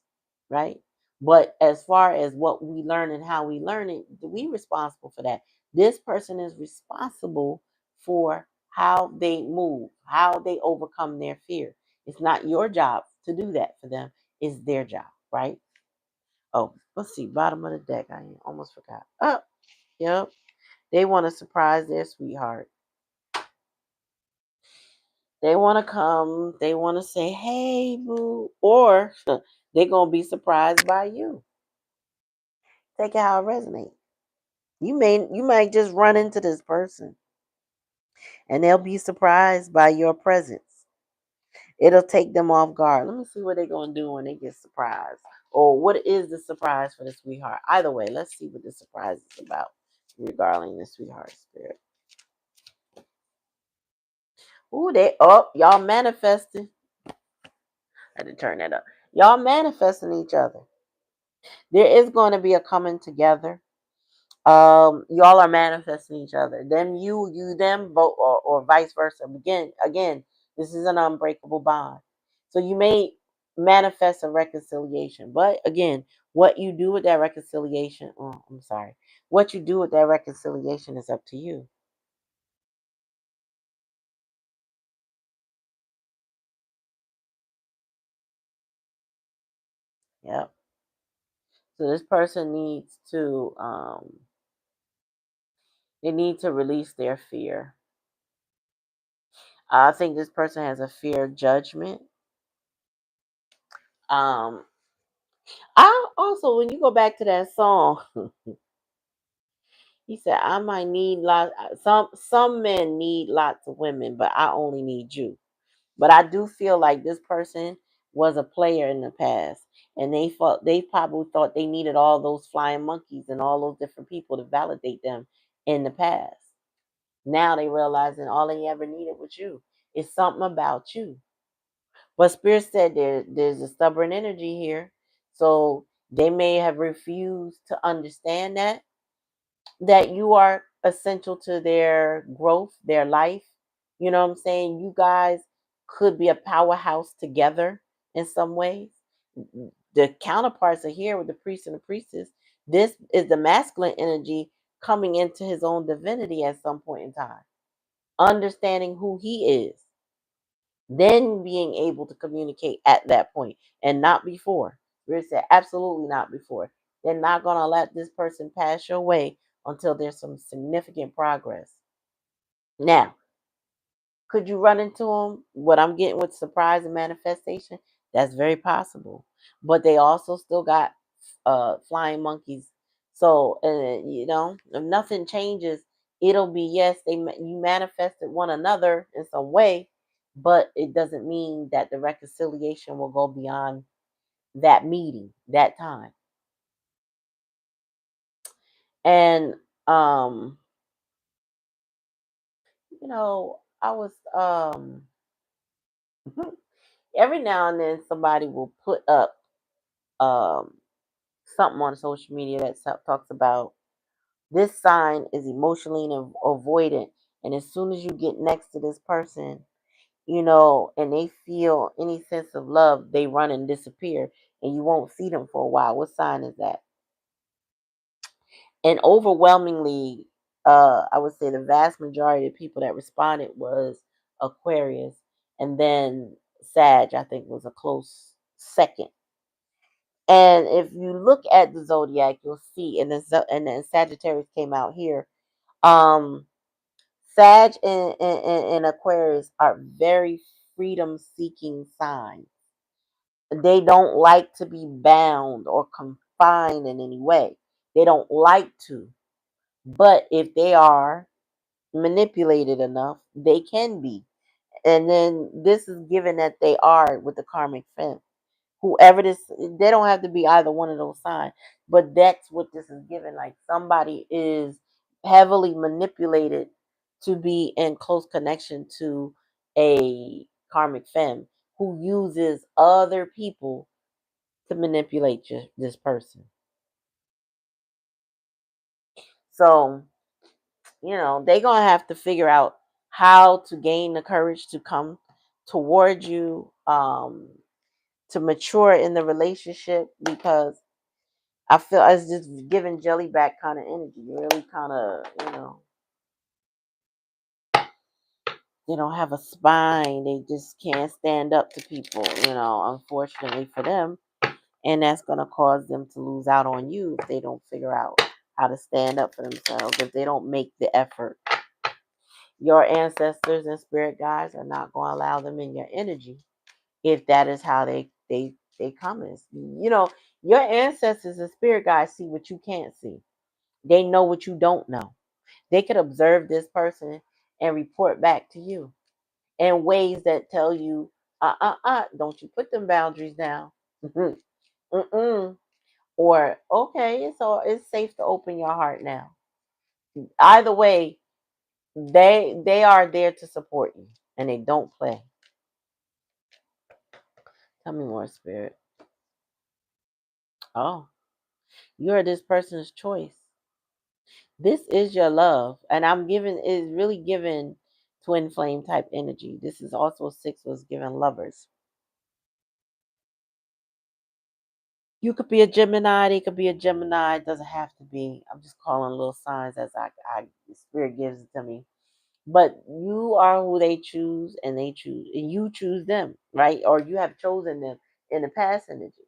right? But as far as what we learn and how we learn it, we responsible for that. This person is responsible for how they move, how they overcome their fear. It's not your job to do that for them. It's their job, right? Oh, let's see, bottom of the deck. I almost forgot. Oh, yep. They want to surprise their sweetheart. They want to come. They want to say, "Hey, boo," or they're gonna be surprised by you. Take it how it resonates. You might just run into this person, and they'll be surprised by your presence. It'll take them off guard. Let me see what they're gonna do when they get surprised, or what is the surprise for the sweetheart. Either way, let's see what the surprise is about regarding the sweetheart spirit. Ooh, they up. Y'all manifesting. I had to turn that up. Y'all manifesting each other. There is going to be a coming together. Y'all are manifesting each other. Them, you, them, both, or vice versa. Again, this is an unbreakable bond. So you may manifest a reconciliation, but again, what you do with that reconciliation, oh, I'm sorry, what you do with that reconciliation is up to you. Yep. So this person needs to, they need to release their fear. I think this person has a fear of judgment. Um, I also, when you go back to that song, he said, "I might need lots. Some men need lots of women, but I only need you." But I do feel like this person was a player in the past, and they probably thought they needed all those flying monkeys and all those different people to validate them in the past. Now they realizing all they ever needed was you. It's something about you. But Spirit said there's a stubborn energy here. So they may have refused to understand that you are essential to their growth, their life. You know what I'm saying? You guys could be a powerhouse together in some ways. The counterparts are here with the priest and the priestess. This is the masculine energy coming into his own divinity at some point in time, understanding who he is, then being able to communicate at that point and not before. Spirit said, absolutely not before. They're not going to let this person pass your way until there's some significant progress. Now, could you run into them? What I'm getting with surprise and manifestation, that's very possible. But they also still got flying monkeys. So, if nothing changes, it'll be yes, you manifested one another in some way, but it doesn't mean that the reconciliation will go beyond that meeting, that time. And um, I was every now and then somebody will put up um something on social media that talks about this sign is emotionally avoidant, and as soon as you get next to this person, and they feel any sense of love, they run and disappear, and you won't see them for a while. What sign is that? And overwhelmingly, I would say the vast majority of people that responded was Aquarius, and then Sag, I think, was a close second. And if you look at the zodiac, you'll see, and then Sagittarius came out here. Um, Sag and Aquarius are very freedom-seeking signs. They don't like to be bound or confined in any way. They don't like to. But if they are manipulated enough, they can be. And then this is given that they are with the karmic fence. Whoever this, they don't have to be either one of those signs, but that's what this is given. Like somebody is heavily manipulated to be in close connection to a karmic femme who uses other people to manipulate this person. So they're gonna have to figure out how to gain the courage to come towards you, to mature in the relationship, because I feel it's just giving jellyback kind of energy. Really kind of, They don't have a spine. They just can't stand up to people, unfortunately for them. And that's going to cause them to lose out on you if they don't figure out how to stand up for themselves, if they don't make the effort. Your ancestors and spirit guides are not going to allow them in your energy if that is how they come as. Your ancestors and spirit guides see what you can't see. They know what you don't know. They could observe this person and report back to you in ways that tell you, don't you put them boundaries down. Mm-mm. Or okay, it's safe to open your heart now. Either way, they are there to support you, and they don't play. Tell me more, spirit. Oh, you're this person's choice. This is your love, and I'm giving is really given twin flame type energy. This is also six was given lovers. You could be a Gemini. They could be a Gemini. It doesn't have to be. I'm just calling little signs as I the spirit gives it to me. But you are who they choose, and they choose, and you choose them, right? Or you have chosen them in the past energy.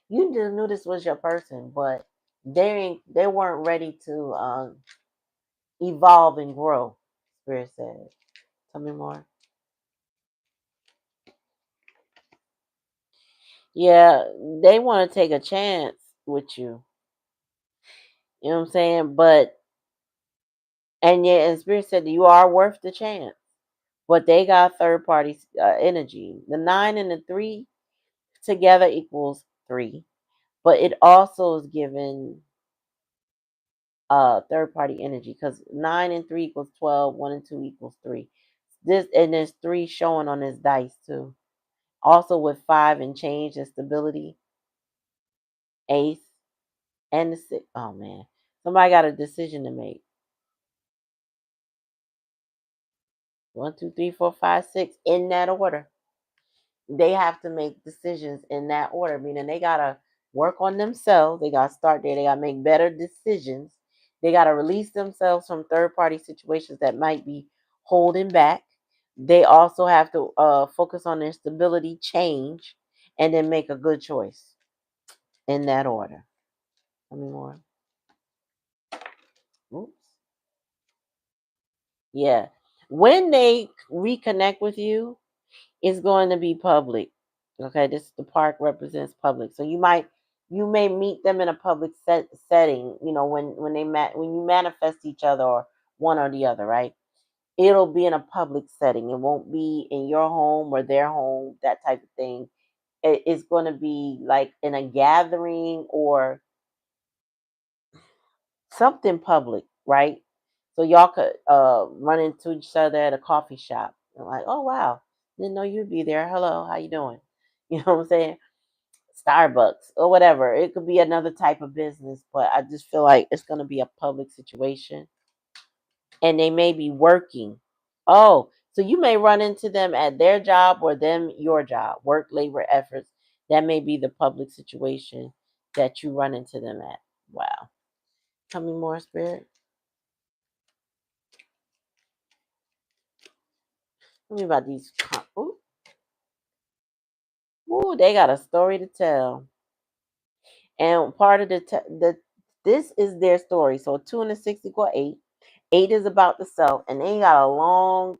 You just knew this was your person, but they weren't ready to evolve and grow. Spirit says. Tell me more. Yeah, they want to take a chance with you. You know what I'm saying? But and yet, and Spirit said you are worth the chance. But they got third party energy. The 9 and the 3 together equals 3, but it also is given third party energy because 9 and 3 equals 12, 1 and 2 equals 3. This and there's 3 showing on this dice too. Also with 5 and change and stability, ace, and the 6. Oh man, somebody got a decision to make. 1, 2, 3, 4, 5, 6 in that order. They have to make decisions in that order, meaning they gotta work on themselves. They gotta start there. They gotta make better decisions. They gotta release themselves from third party situations that might be holding back. They also have to focus on their stability, change, and then make a good choice in that order. Tell me more. Oops. Yeah. When they reconnect with you, it's going to be public. Okay, this the park represents public. So you may meet them in a public setting, when when you manifest each other or one or the other, right? It'll be in a public setting. It won't be in your home or their home, that type of thing. It's going to be like in a gathering or something public, right? So y'all could run into each other at a coffee shop. And like, oh wow, didn't know you'd be there. Hello, how you doing? You know what I'm saying? Starbucks or whatever. It could be another type of business, but I just feel like it's going to be a public situation and they may be working. Oh, so you may run into them at their job or them your job, work, labor, efforts. That may be the public situation that you run into them at. Wow. Tell me more, Spirit. Tell me about these. Ooh, ooh, they got a story to tell. And part of this is their story. So 2 and a 6 equal 8. 8 is about the self, and they got a long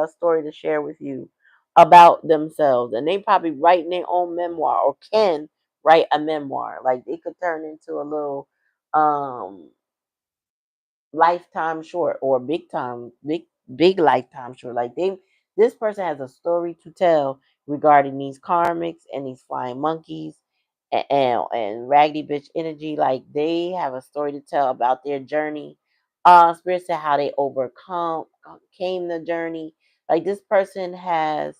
story to share with you about themselves. And they probably writing their own memoir or can write a memoir. Like they could turn into a little um lifetime short or big lifetime short. Like this person has a story to tell regarding these karmics and these flying monkeys and raggedy bitch energy. Like they have a story to tell about their journey. Spirit said how they overcome came the journey. Like this person has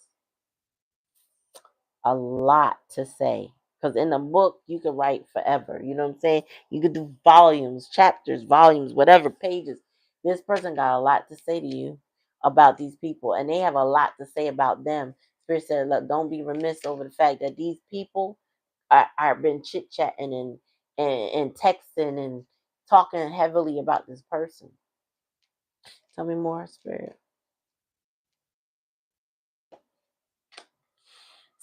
a lot to say. Because in a book, you could write forever. You know what I'm saying? You could do volumes, chapters, volumes, whatever, pages. This person got a lot to say to you about these people, and they have a lot to say about them. Spirit said, look, don't be remiss over the fact that these people are been chit chatting and texting and talking heavily about this person. Tell me more, Spirit.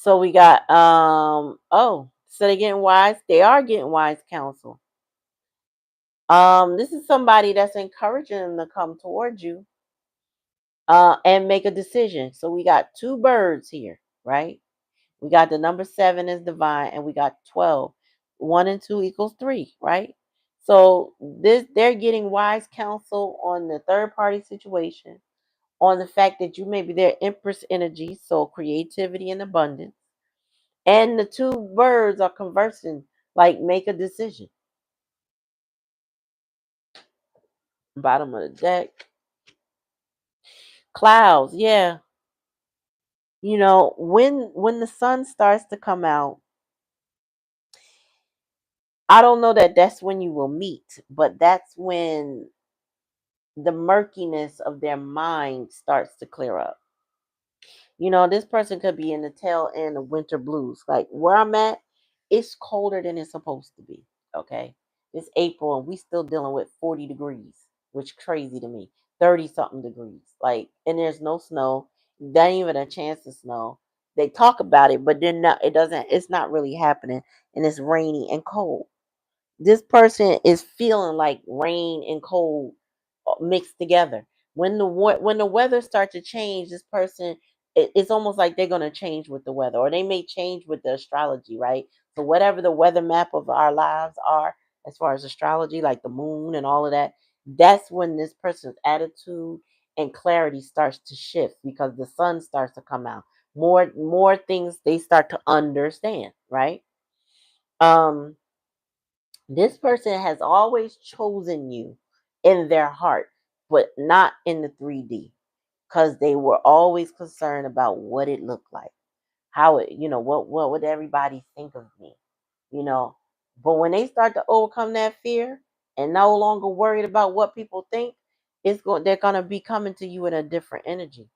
So we got so they're getting wise. They are getting wise counsel. This is somebody that's encouraging them to come towards you and make a decision. So we got two birds here, right? We got the number 7 is divine, and we got 12. 1 and 2 equals 3, right? So this they're getting wise counsel on the third party situation, on the fact that you may be their Empress energy, so creativity and abundance. And the two birds are conversing, like make a decision. Bottom of the deck. Clouds, yeah. When the sun starts to come out, I don't know that that's when you will meet, but that's when the murkiness of their mind starts to clear up. This person could be in the tail end of winter blues. Like where I'm at, it's colder than it's supposed to be. Okay. It's April and we still dealing with 40 degrees, which crazy to me. 30 something degrees. Like, and there's no snow. There ain't even a chance of snow. They talk about it, but then not, it's not really happening. And it's rainy and cold. This person is feeling like rain and cold mixed together. When the weather starts to change, this person it's almost like they're gonna change with the weather, or they may change with the astrology, right? So whatever the weather map of our lives are, as far as astrology, like the moon and all of that, that's when this person's attitude and clarity starts to shift because the sun starts to come out. More things they start to understand, right? Um this person has always chosen you in their heart, but not in the 3D because they were always concerned about what it looked like, how it, what would everybody think of me, you know. But when they start to overcome that fear and no longer worried about what people think, they're going to be coming to you in a different energy.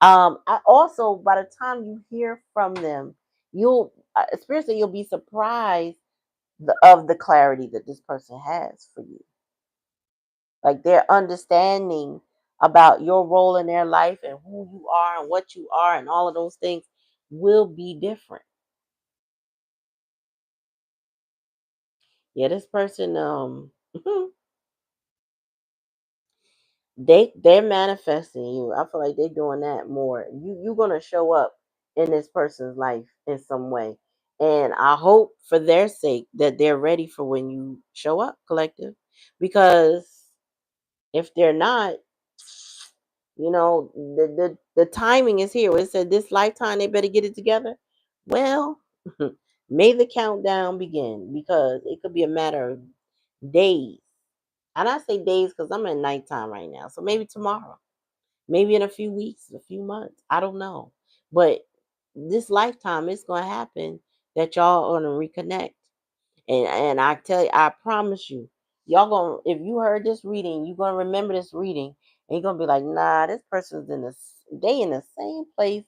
I also, by the time you hear from them, you'll spiritually you'll be surprised of the clarity that this person has for you. Like their understanding about your role in their life and who you are and what you are and all of those things will be different. Yeah, this person they're manifesting you. I feel like they're doing that more. You're gonna show up in this person's life in some way. And I hope for their sake that they're ready for when you show up, collective. Because if they're not, the timing is here. It said this lifetime they better get it together. Well, may the countdown begin because it could be a matter of days. And I say days because I'm in nighttime right now. So maybe tomorrow, maybe in a few weeks, a few months. I don't know. But this lifetime it's gonna happen that y'all are gonna reconnect. And I tell you, I promise you, y'all gonna if you heard this reading, you're gonna remember this reading, and you're gonna be like, nah, this person's they in the same place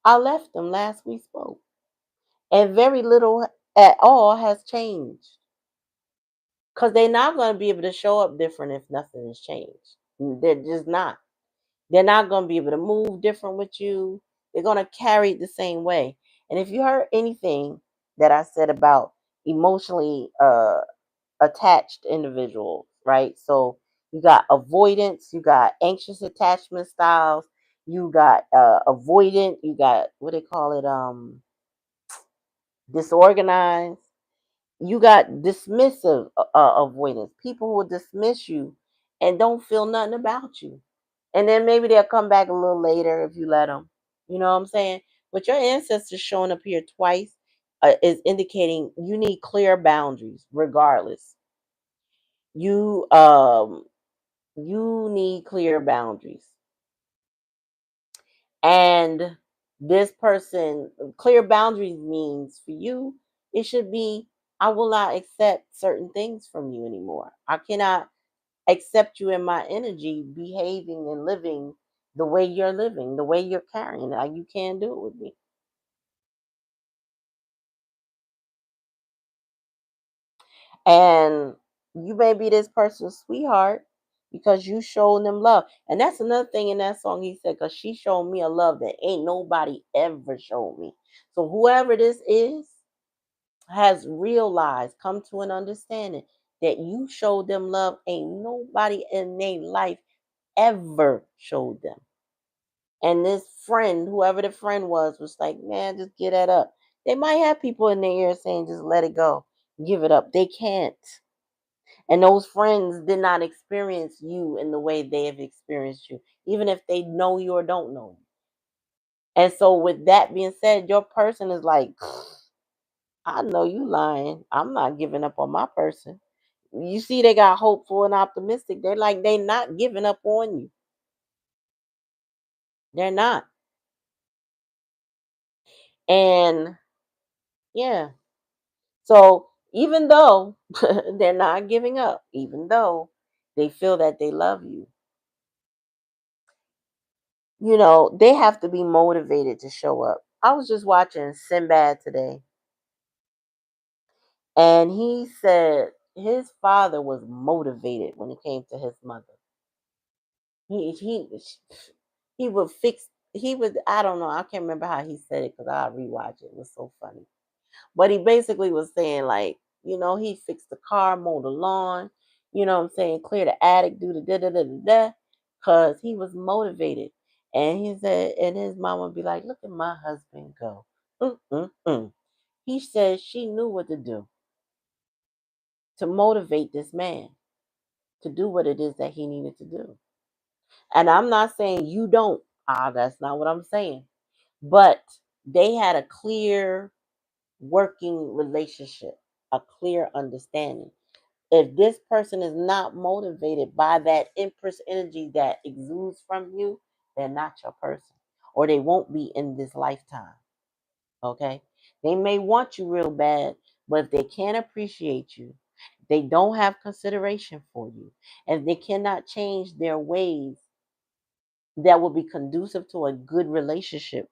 I left them last we spoke, and very little at all has changed, because they're not gonna be able to show up different if nothing has changed. They're just not. They're not gonna be able to move different with you. They're gonna carry it the same way. And if you heard anything that I said about emotionally attached individuals, right? So you got avoidance, you got anxious attachment styles, you got avoidant, you got what they call it, disorganized, you got dismissive avoidance. People will dismiss you and don't feel nothing about you. And then maybe they'll come back a little later if you let them. You know what I'm saying? But your ancestors showing up here twice is indicating you need clear boundaries regardless. You need clear boundaries. And this person, clear boundaries means for you, it should be, I will not accept certain things from you anymore. I cannot accept you in my energy behaving and living the way you're living, the way you're carrying. Like you can't do it with me. And you may be this person's sweetheart, because you showed them love. And that's another thing in that song he said, because she showed me a love that ain't nobody ever showed me. So whoever this is has realized, come to an understanding that you showed them love ain't nobody in their life ever showed them. And this friend, whoever the friend was like, man, just get that up. They might have people in their ear saying, just let it go, give it up. They can't. And those friends did not experience you in the way they have experienced you, even if they know you or don't know you. And so, with that being said, your person is like, I know you lying. I'm not giving up on my person. You see, they got hopeful and optimistic. They're like, they not giving up on you. They're not. And yeah. So even though they're not giving up, even though they feel that they love you, they have to be motivated to show up. I was just watching Sinbad today, and he said his father was motivated when it came to his mother. He would fix. He would. I don't know. I can't remember how he said it because I rewatch it. It was so funny. But he basically was saying, like, he fixed the car, mowed the lawn, what I'm saying, clear the attic, do the da da da da da, because he was motivated. And he said, and his mom would be like, look at my husband go. Mm-mm-mm. He said she knew what to do to motivate this man to do what it is that he needed to do. And I'm not saying you don't. That's not what I'm saying. But they had a clear working relationship, a clear understanding. If this person is not motivated by that Empress energy that exudes from you, they're not your person, or they won't be in this lifetime. Okay? They may want you real bad, but if they can't appreciate you, they don't have consideration for you, and they cannot change their ways that will be conducive to a good relationship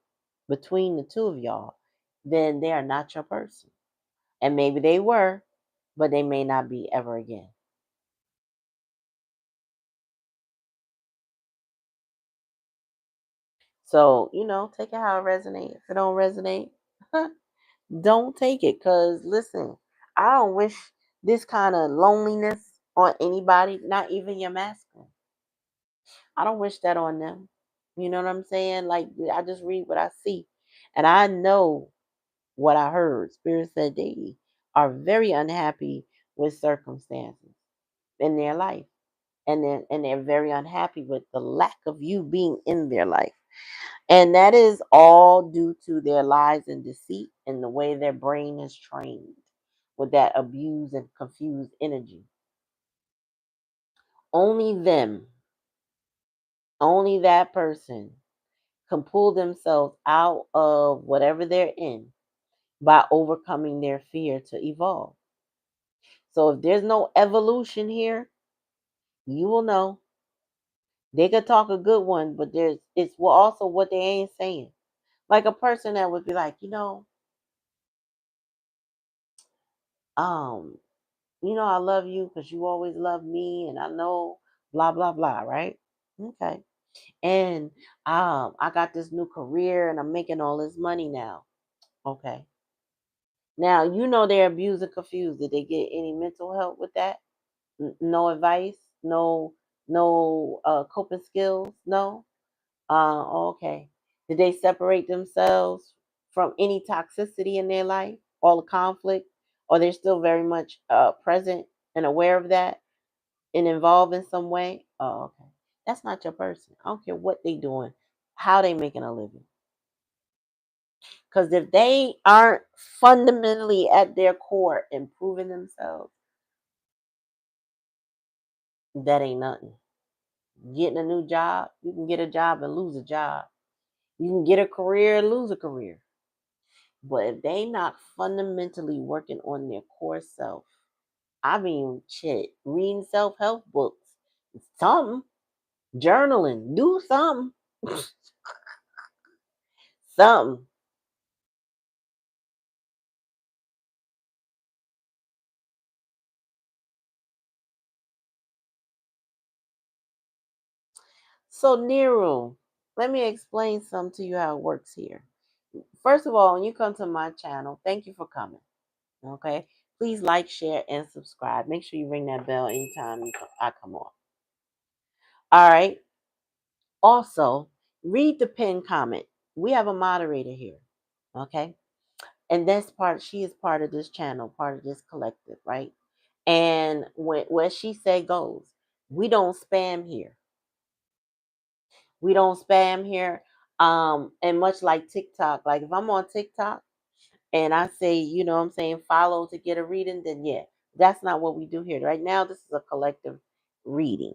between the two of y'all, then they are not your person. And maybe they were, but they may not be ever again. So, take it how it resonates. If it don't resonate, don't take it. Cause listen, I don't wish this kind of loneliness on anybody, not even your masculine. I don't wish that on them. You know what I'm saying? Like, I just read what I see. And I know what I heard. Spirit said they are very unhappy with circumstances in their life. And they're very unhappy with the lack of you being in their life. And that is all due to their lies and deceit and the way their brain is trained with that abused and confused energy. Only them, only that person can pull themselves out of whatever they're in by overcoming their fear to evolve. So if there's no evolution here, you will know. They could talk a good one, but it's also what they ain't saying. Like a person that would be like, um, I love you because you always love me, and I know blah blah blah, right? Okay. And I got this new career and I'm making all this money now. Okay. Now they're abused and confused. Did they get any mental help with that? No advice? No coping skills? No? Okay. Did they separate themselves from any toxicity in their life, all the conflict, or they're still very much present and aware of that and involved in some way? Oh, okay. That's not your person. I don't care what they doing, how they making a living. Because if they aren't fundamentally at their core improving themselves, that ain't nothing. Getting a new job, you can get a job and lose a job. You can get a career and lose a career. But if they not fundamentally working on their core self, I mean, shit, reading self-help books, something, journaling, do something, something. So Niru, let me explain some to you how it works here. First of all, when you come to my channel, thank you for coming. Okay, please like, share, and subscribe. Make sure you ring that bell anytime I come on. All right. Also, read the pinned comment. We have a moderator here. Okay, and that's part. She is part of this channel, part of this collective, right? And when what she say goes. We don't spam here. We don't spam here. And much like TikTok, like if I'm on TikTok and I say, you know what I'm saying, follow to get a reading, then yeah, that's not what we do here. Right now, this is a collective reading.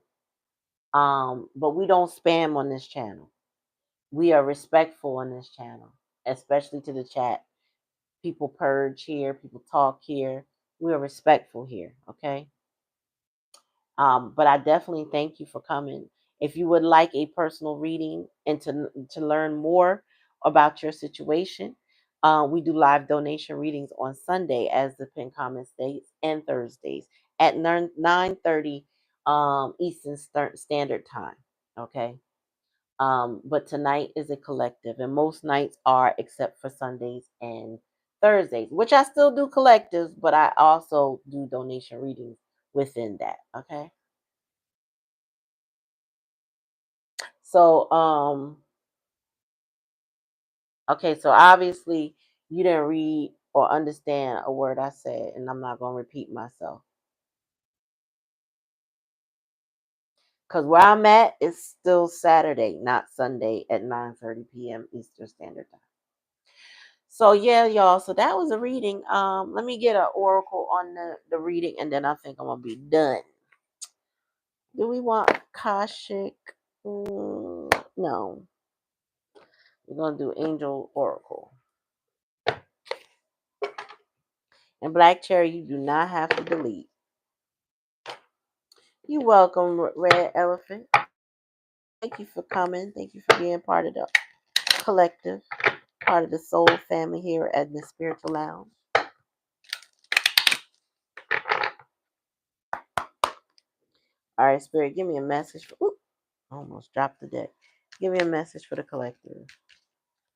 But we don't spam on this channel. We are respectful on this channel, especially to the chat. People purge here, people talk here. We are respectful here, okay? But I definitely thank you for coming. If you would like a personal reading and to learn more about your situation, we do live donation readings on Sunday, as the pin comment states, and Thursdays at 9:30 Eastern Standard Time. Okay. But tonight is a collective, and most nights are except for Sundays and Thursdays, which I still do collectives, but I also do donation readings within that. Okay. So, okay, so obviously you didn't read or understand a word I said, and I'm not going to repeat myself. Because where I'm at is still Saturday, not Sunday at 9:30 p.m. Eastern Standard Time. So yeah, y'all. So that was a reading. Let me get an oracle on the reading, and then I think I'm gonna be done. Do we want Kashik? No. We're gonna do Angel Oracle. And Black Cherry, you do not have to delete. You're welcome, Red Elephant. Thank you for coming. Thank you for being part of the collective, part of the soul family here at the Spiritual Lounge. All right, Spirit, give me a message. I almost dropped the deck. Give me a message for the collective.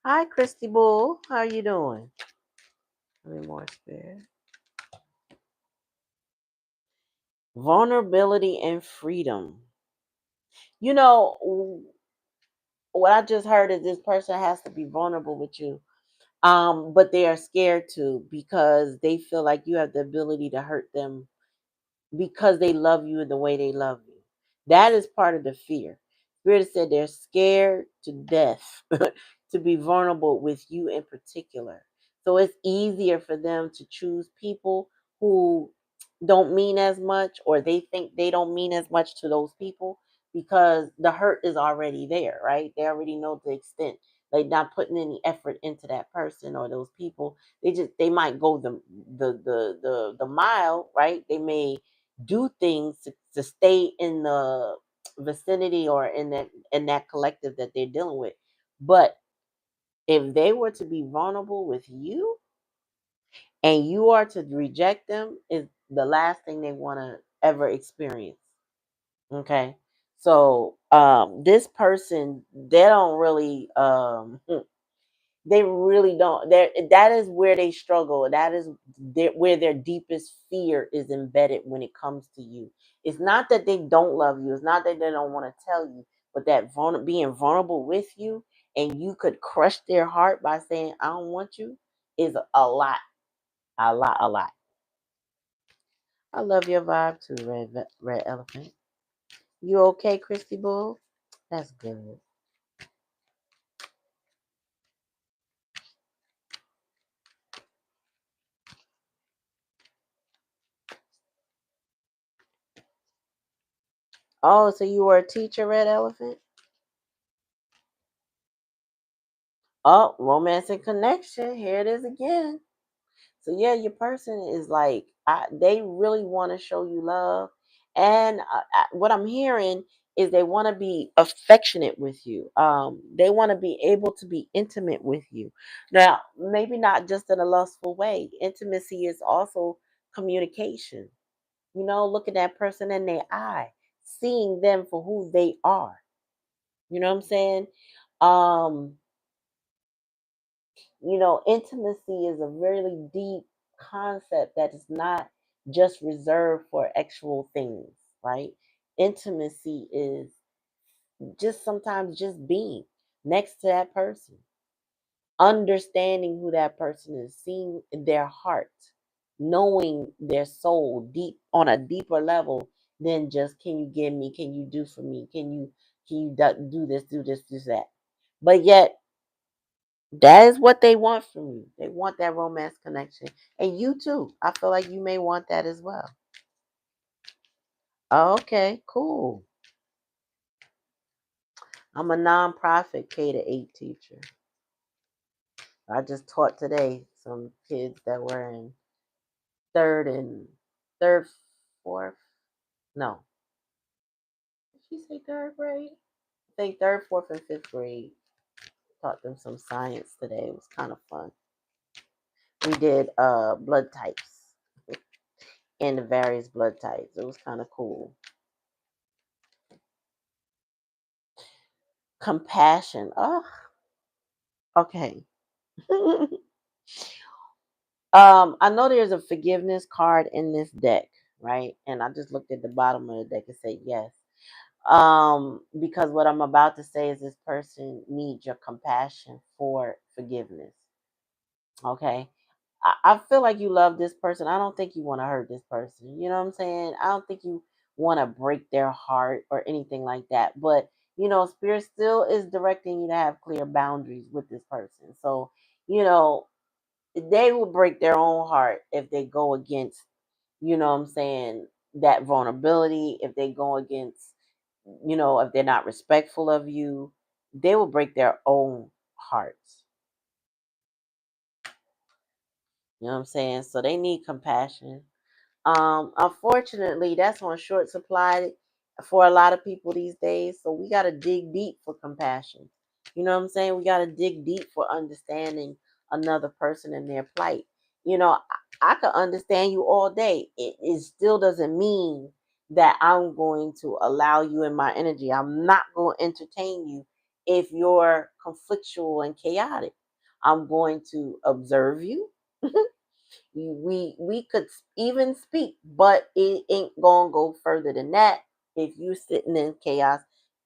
Hi, Christy Bull. How are you doing? Give me more, Spirit. Vulnerability and freedom. You know, what I just heard is this person has to be vulnerable with you. But they are scared to because they feel like you have the ability to hurt them because they love you in the way they love you. That is part of the fear. Spirit said they're scared to death to be vulnerable with you in particular. So it's easier for them to choose people who don't mean as much, or they think they don't mean as much to those people because the hurt is already there, right? They already know the extent. They're not putting any effort into that person or those people. They might go the mile, right? They may do things to stay in the vicinity or in that collective that they're dealing with. But if they were to be vulnerable with you and you are to reject them, is the last thing they want to ever experience. Okay. So this person, they don't really they really don't. That is where they struggle. That is where their deepest fear is embedded when it comes to you. It's not that they don't love you. It's not that they don't want to tell you, but that being vulnerable with you, and you could crush their heart by saying, "I don't want you," is a lot, a lot, a lot. I love your vibe too, Red Elephant. You okay, Christy Bull? That's good. Oh, so you were a teacher, Red Elephant? Oh, romance and connection. Here it is again. So yeah, your person is like, they really want to show you love, and what I'm hearing is they want to be affectionate with you. They want to be able to be intimate with you. Now, maybe not just in a lustful way. Intimacy is also communication. You know, looking that person in their eye, seeing them for who they are. You know what I'm saying? Um, intimacy is a really deep concept that is not just reserved for actual things, right? Intimacy is just sometimes just being next to that person, understanding who that person is, seeing their heart, knowing their soul deep on a deeper level than just can you give me, can you do for me, do this, do that. But yet that is what they want from you. They want that romance connection. And you too. I feel like you may want that as well. Okay, cool. I'm a nonprofit K to 8 teacher. I just taught today some kids that were in third and third, fourth. No. Did she say third grade? I think third, fourth, and fifth grade. Taught them some science today. It was kind of fun. We did blood types and the various blood types. It was kind of cool. Compassion. Oh, okay. I know there's a forgiveness card in this deck, right? And I just looked at the bottom of the deck and said yes. Because what I'm about to say is this person needs your compassion for forgiveness. Okay. I feel like you love this person. I don't think you want to hurt this person. You know what I'm saying? I don't think you want to break their heart or anything like that. But, Spirit still is directing you to have clear boundaries with this person. So, you know, they will break their own heart if they go against, what I'm saying, that vulnerability, if they go against, if they're not respectful of you, they will break their own hearts. You know what I'm saying? So they need compassion. Unfortunately, that's on short supply for a lot of people these days. So we got to dig deep for compassion. You know what I'm saying? We got to dig deep for understanding another person and their plight. I could understand you all day. It still doesn't mean that I'm going to allow you in my energy. I'm not going to entertain you if you're conflictual and chaotic. I'm going to observe you. We could even speak, but it ain't gonna go further than that if you sitting in chaos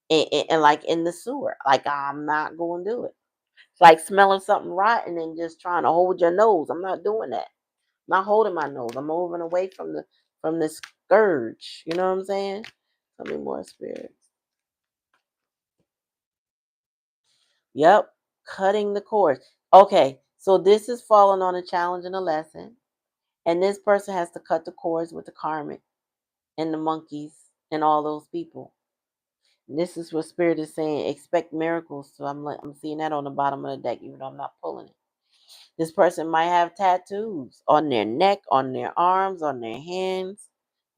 and like in the sewer. Like I'm not gonna do it. It's like smelling something rotten and just trying to hold your nose. I'm not doing that. I'm not holding my nose. I'm moving away from the scourge. You know what I'm saying? Tell me more, spirit. Yep, cutting the cords. Okay, so this is falling on a challenge and a lesson, and this person has to cut the cords with the karmic and the monkeys and all those people. This is what spirit is saying. Expect miracles. So I'm seeing that on the bottom of the deck, even though I'm not pulling it. This person might have tattoos on their neck, on their arms, on their hands.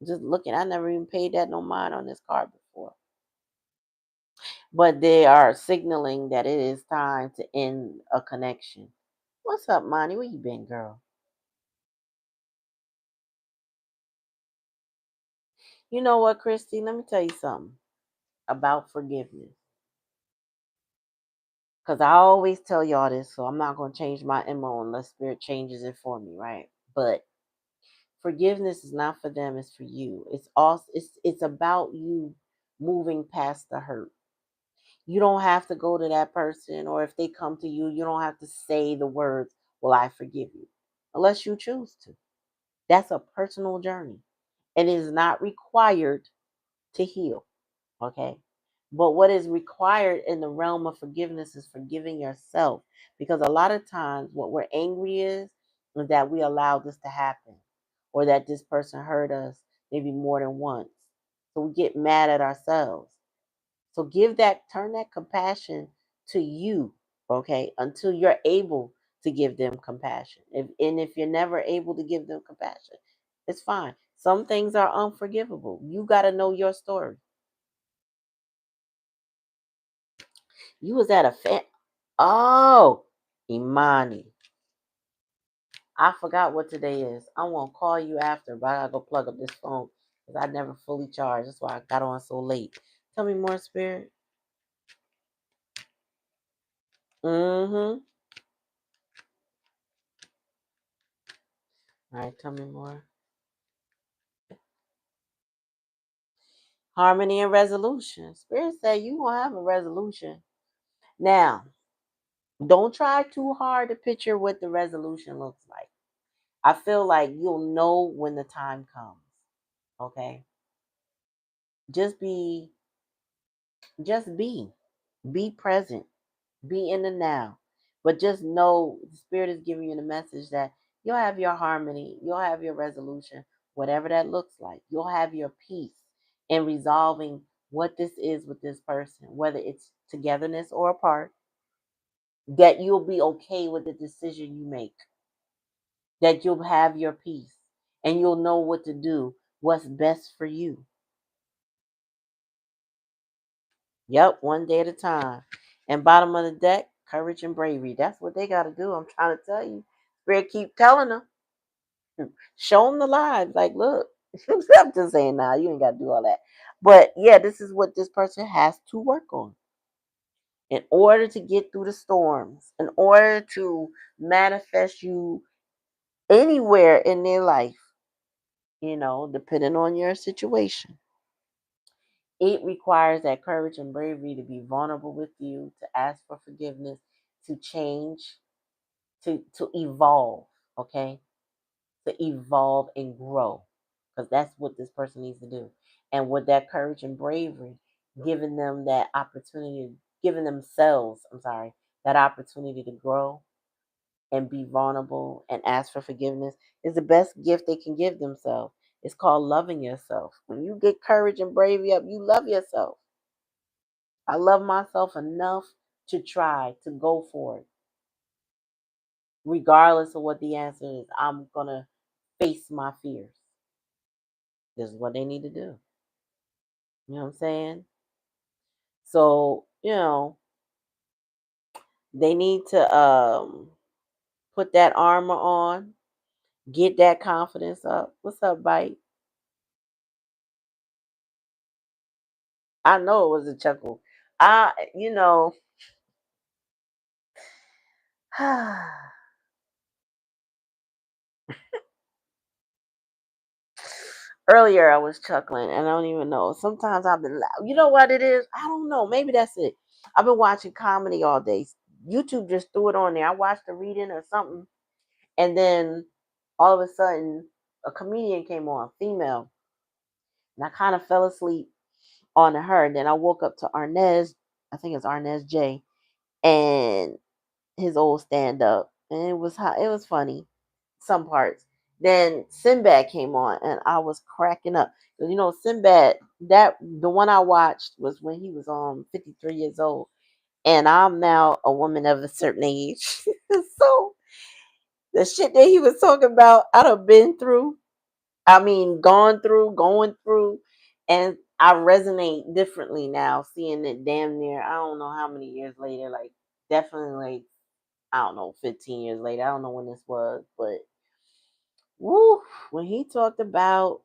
Just looking, I never even paid that no mind on this card before. But they are signaling that it is time to end a connection. What's up, Monty? Where you been, girl? You know what, Christy? Let me tell you something about forgiveness. Because I always tell y'all this, so I'm not going to change my MO unless Spirit changes it for me, right? But forgiveness is not for them, it's for you. It's about you moving past the hurt. You don't have to go to that person, or if they come to you, you don't have to say the words, "Well, I forgive you," unless you choose to. That's a personal journey. And it is not required to heal. Okay. But what is required in the realm of forgiveness is forgiving yourself. Because a lot of times what we're angry is that we allowed this to happen or that this person hurt us maybe more than once. So we get mad at ourselves. So turn that compassion to you, okay, until you're able to give them compassion. If you're never able to give them compassion, it's fine. Some things are unforgivable. You got to know your story. You was at a Oh, Imani. I forgot what today is. I'm gonna call you after, but I gotta go plug up this phone because I never fully charged. That's why I got on so late. Tell me more, spirit. Mm-hmm. All right, tell me more. Harmony and resolution. Spirit say you gonna have a resolution. Now, don't try too hard to picture what the resolution looks like. I feel like you'll know when the time comes. Okay? Just be just be present. Be in the now. But just know the spirit is giving you the message that you'll have your harmony, you'll have your resolution, whatever that looks like. You'll have your peace in resolving what this is with this person, whether it's togetherness or apart, that you'll be okay with the decision you make, that you'll have your peace and you'll know what to do, what's best for you. Yep, one day at a time. And bottom of the deck, courage and bravery. That's what they got to do. I'm trying to tell you. Spirit keep telling them. Show them the lives. Like, look, I'm just saying, nah, you ain't got to do all that. But yeah, this is what this person has to work on in order to get through the storms, in order to manifest you anywhere in their life, depending on your situation. It requires that courage and bravery to be vulnerable with you, to ask for forgiveness, to change, to evolve, okay? To evolve and grow. Because that's what this person needs to do. And with that courage and bravery, giving them that opportunity, giving themselves, that opportunity to grow and be vulnerable and ask for forgiveness is the best gift they can give themselves. It's called loving yourself. When you get courage and bravery up, you love yourself. I love myself enough to try to go for it. Regardless of what the answer is, I'm going to face my fears. This is what they need to do. You know what I'm saying? So, they need to put that armor on, get that confidence up. What's up, Bite? I know it was a chuckle. I, you know, earlier I was chuckling and I don't even know. Sometimes I've been loud. You know what it is? I don't know. Maybe that's it. I've been watching comedy all day. YouTube just threw it on there. I watched a reading or something, and then all of a sudden a comedian came on, female, and I kind of fell asleep on her. And then I woke up to Arnez, I think it's Arnez J, and his old stand up, and it was funny, some parts. Then Sinbad came on, and I was cracking up because Sinbad, that the one I watched was when he was 53 years old, and I'm now a woman of a certain age, so the shit that he was talking about, I'd have been through. I mean, gone through, going through, and I resonate differently now, seeing it damn near, I don't know how many years later, like definitely like, I don't know, 15 years later. I don't know when this was, but woo, when he talked about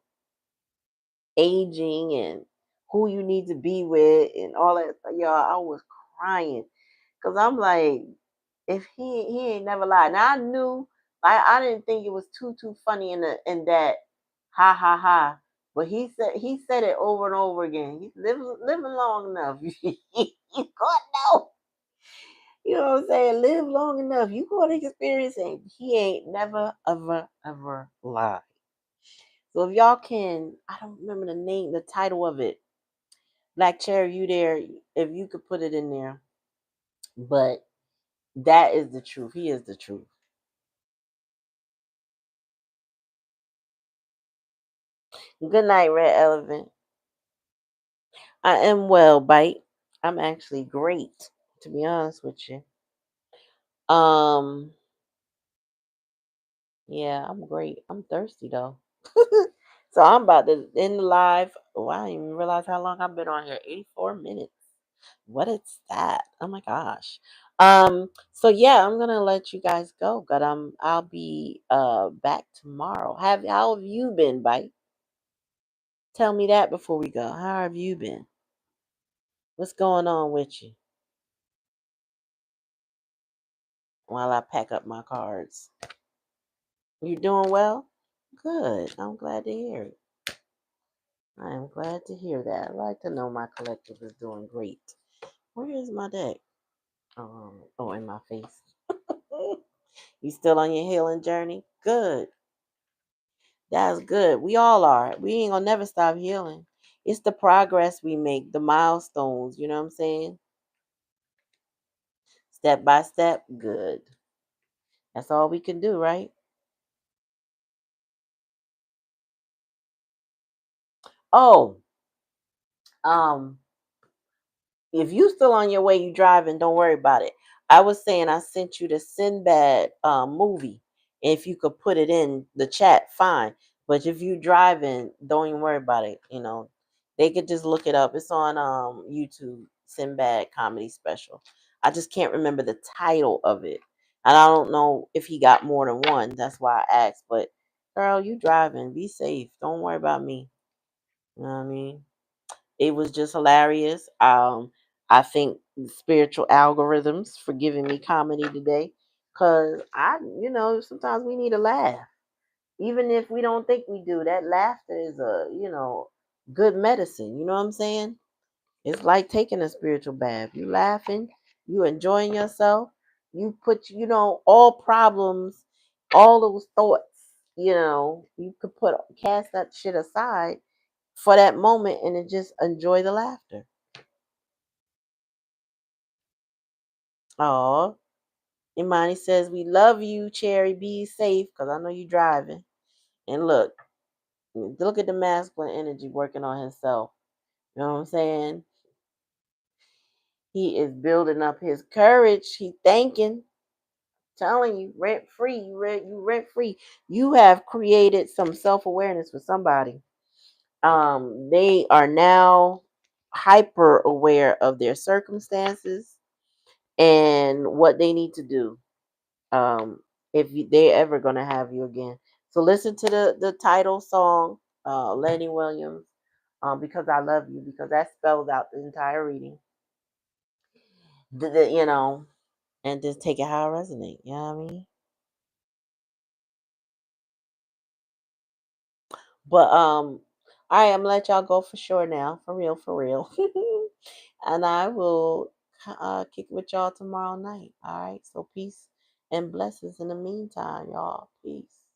aging and who you need to be with and all that, y'all, I was crying because I'm like, if he ain't never lied. Now I knew, I didn't think it was too funny in that ha ha ha. But he said it over and over again. He's living long enough. You God know. You know what I'm saying? Live long enough. You going to experience it. He ain't never ever lied. So if y'all can, I don't remember the title of it. Black Cherry, you there? If you could put it in there. But that is the truth. He is the truth. Good night, Red Elephant. I am well, Bite. I'm actually great, to be honest with you. Um, yeah, I'm great. I'm thirsty though. So I'm about to end the live. Oh, I didn't even realize how long I've been on here. 84 minutes. What is that? Oh my gosh. So yeah, I'm gonna let you guys go, but I'll be back tomorrow. How have you been, Bite? Tell me that before we go. How have you been? What's going on with you? while I pack up my cards. You doing well? Good. I'm glad to hear it. I am glad to hear that. I like to know my collective is doing great. Where is my deck? Oh, in my face. You still on your healing journey? Good. That's good. We all are. We ain't gonna never stop healing. It's the progress we make, the milestones, you know what I'm saying? Step by step, good. That's all we can do, right? Oh, um, if you still on your way, you driving, don't worry about it. I was saying I sent you the Sinbad movie. If you could put it in the chat, fine. But if you driving, don't even worry about it. You know, they could just look it up. It's on YouTube, Sinbad comedy special. I just can't remember the title of it. And I don't know if he got more than one. That's why I asked. But girl, you driving, be safe. Don't worry about me. You know what I mean? It was just hilarious. I think spiritual algorithms for giving me comedy today, cause sometimes we need a laugh, even if we don't think we do. That laughter is good medicine. You know what I'm saying? It's like taking a spiritual bath. You laughing, you enjoying yourself. You put all problems, all those thoughts. You could cast that shit aside for that moment and then just enjoy the laughter. Oh, Imani says, we love you, Cherry. Be safe because I know you driving. And look at the masculine energy working on himself. You know what I'm saying? He is building up his courage. He thinking, telling you, rent free. You rent free. You have created some self awareness for somebody. They are now hyper aware of their circumstances and what they need to do if they're ever gonna have you again. So listen to the title song, Lenny Williams, because I love you, because that spells out the entire reading. And just take it how it resonates. You know what I mean? But all right, I'm gonna let y'all go for sure now, for real, for real. And I will kick it with y'all tomorrow night. All right, so peace and blessings in the meantime, y'all. Peace.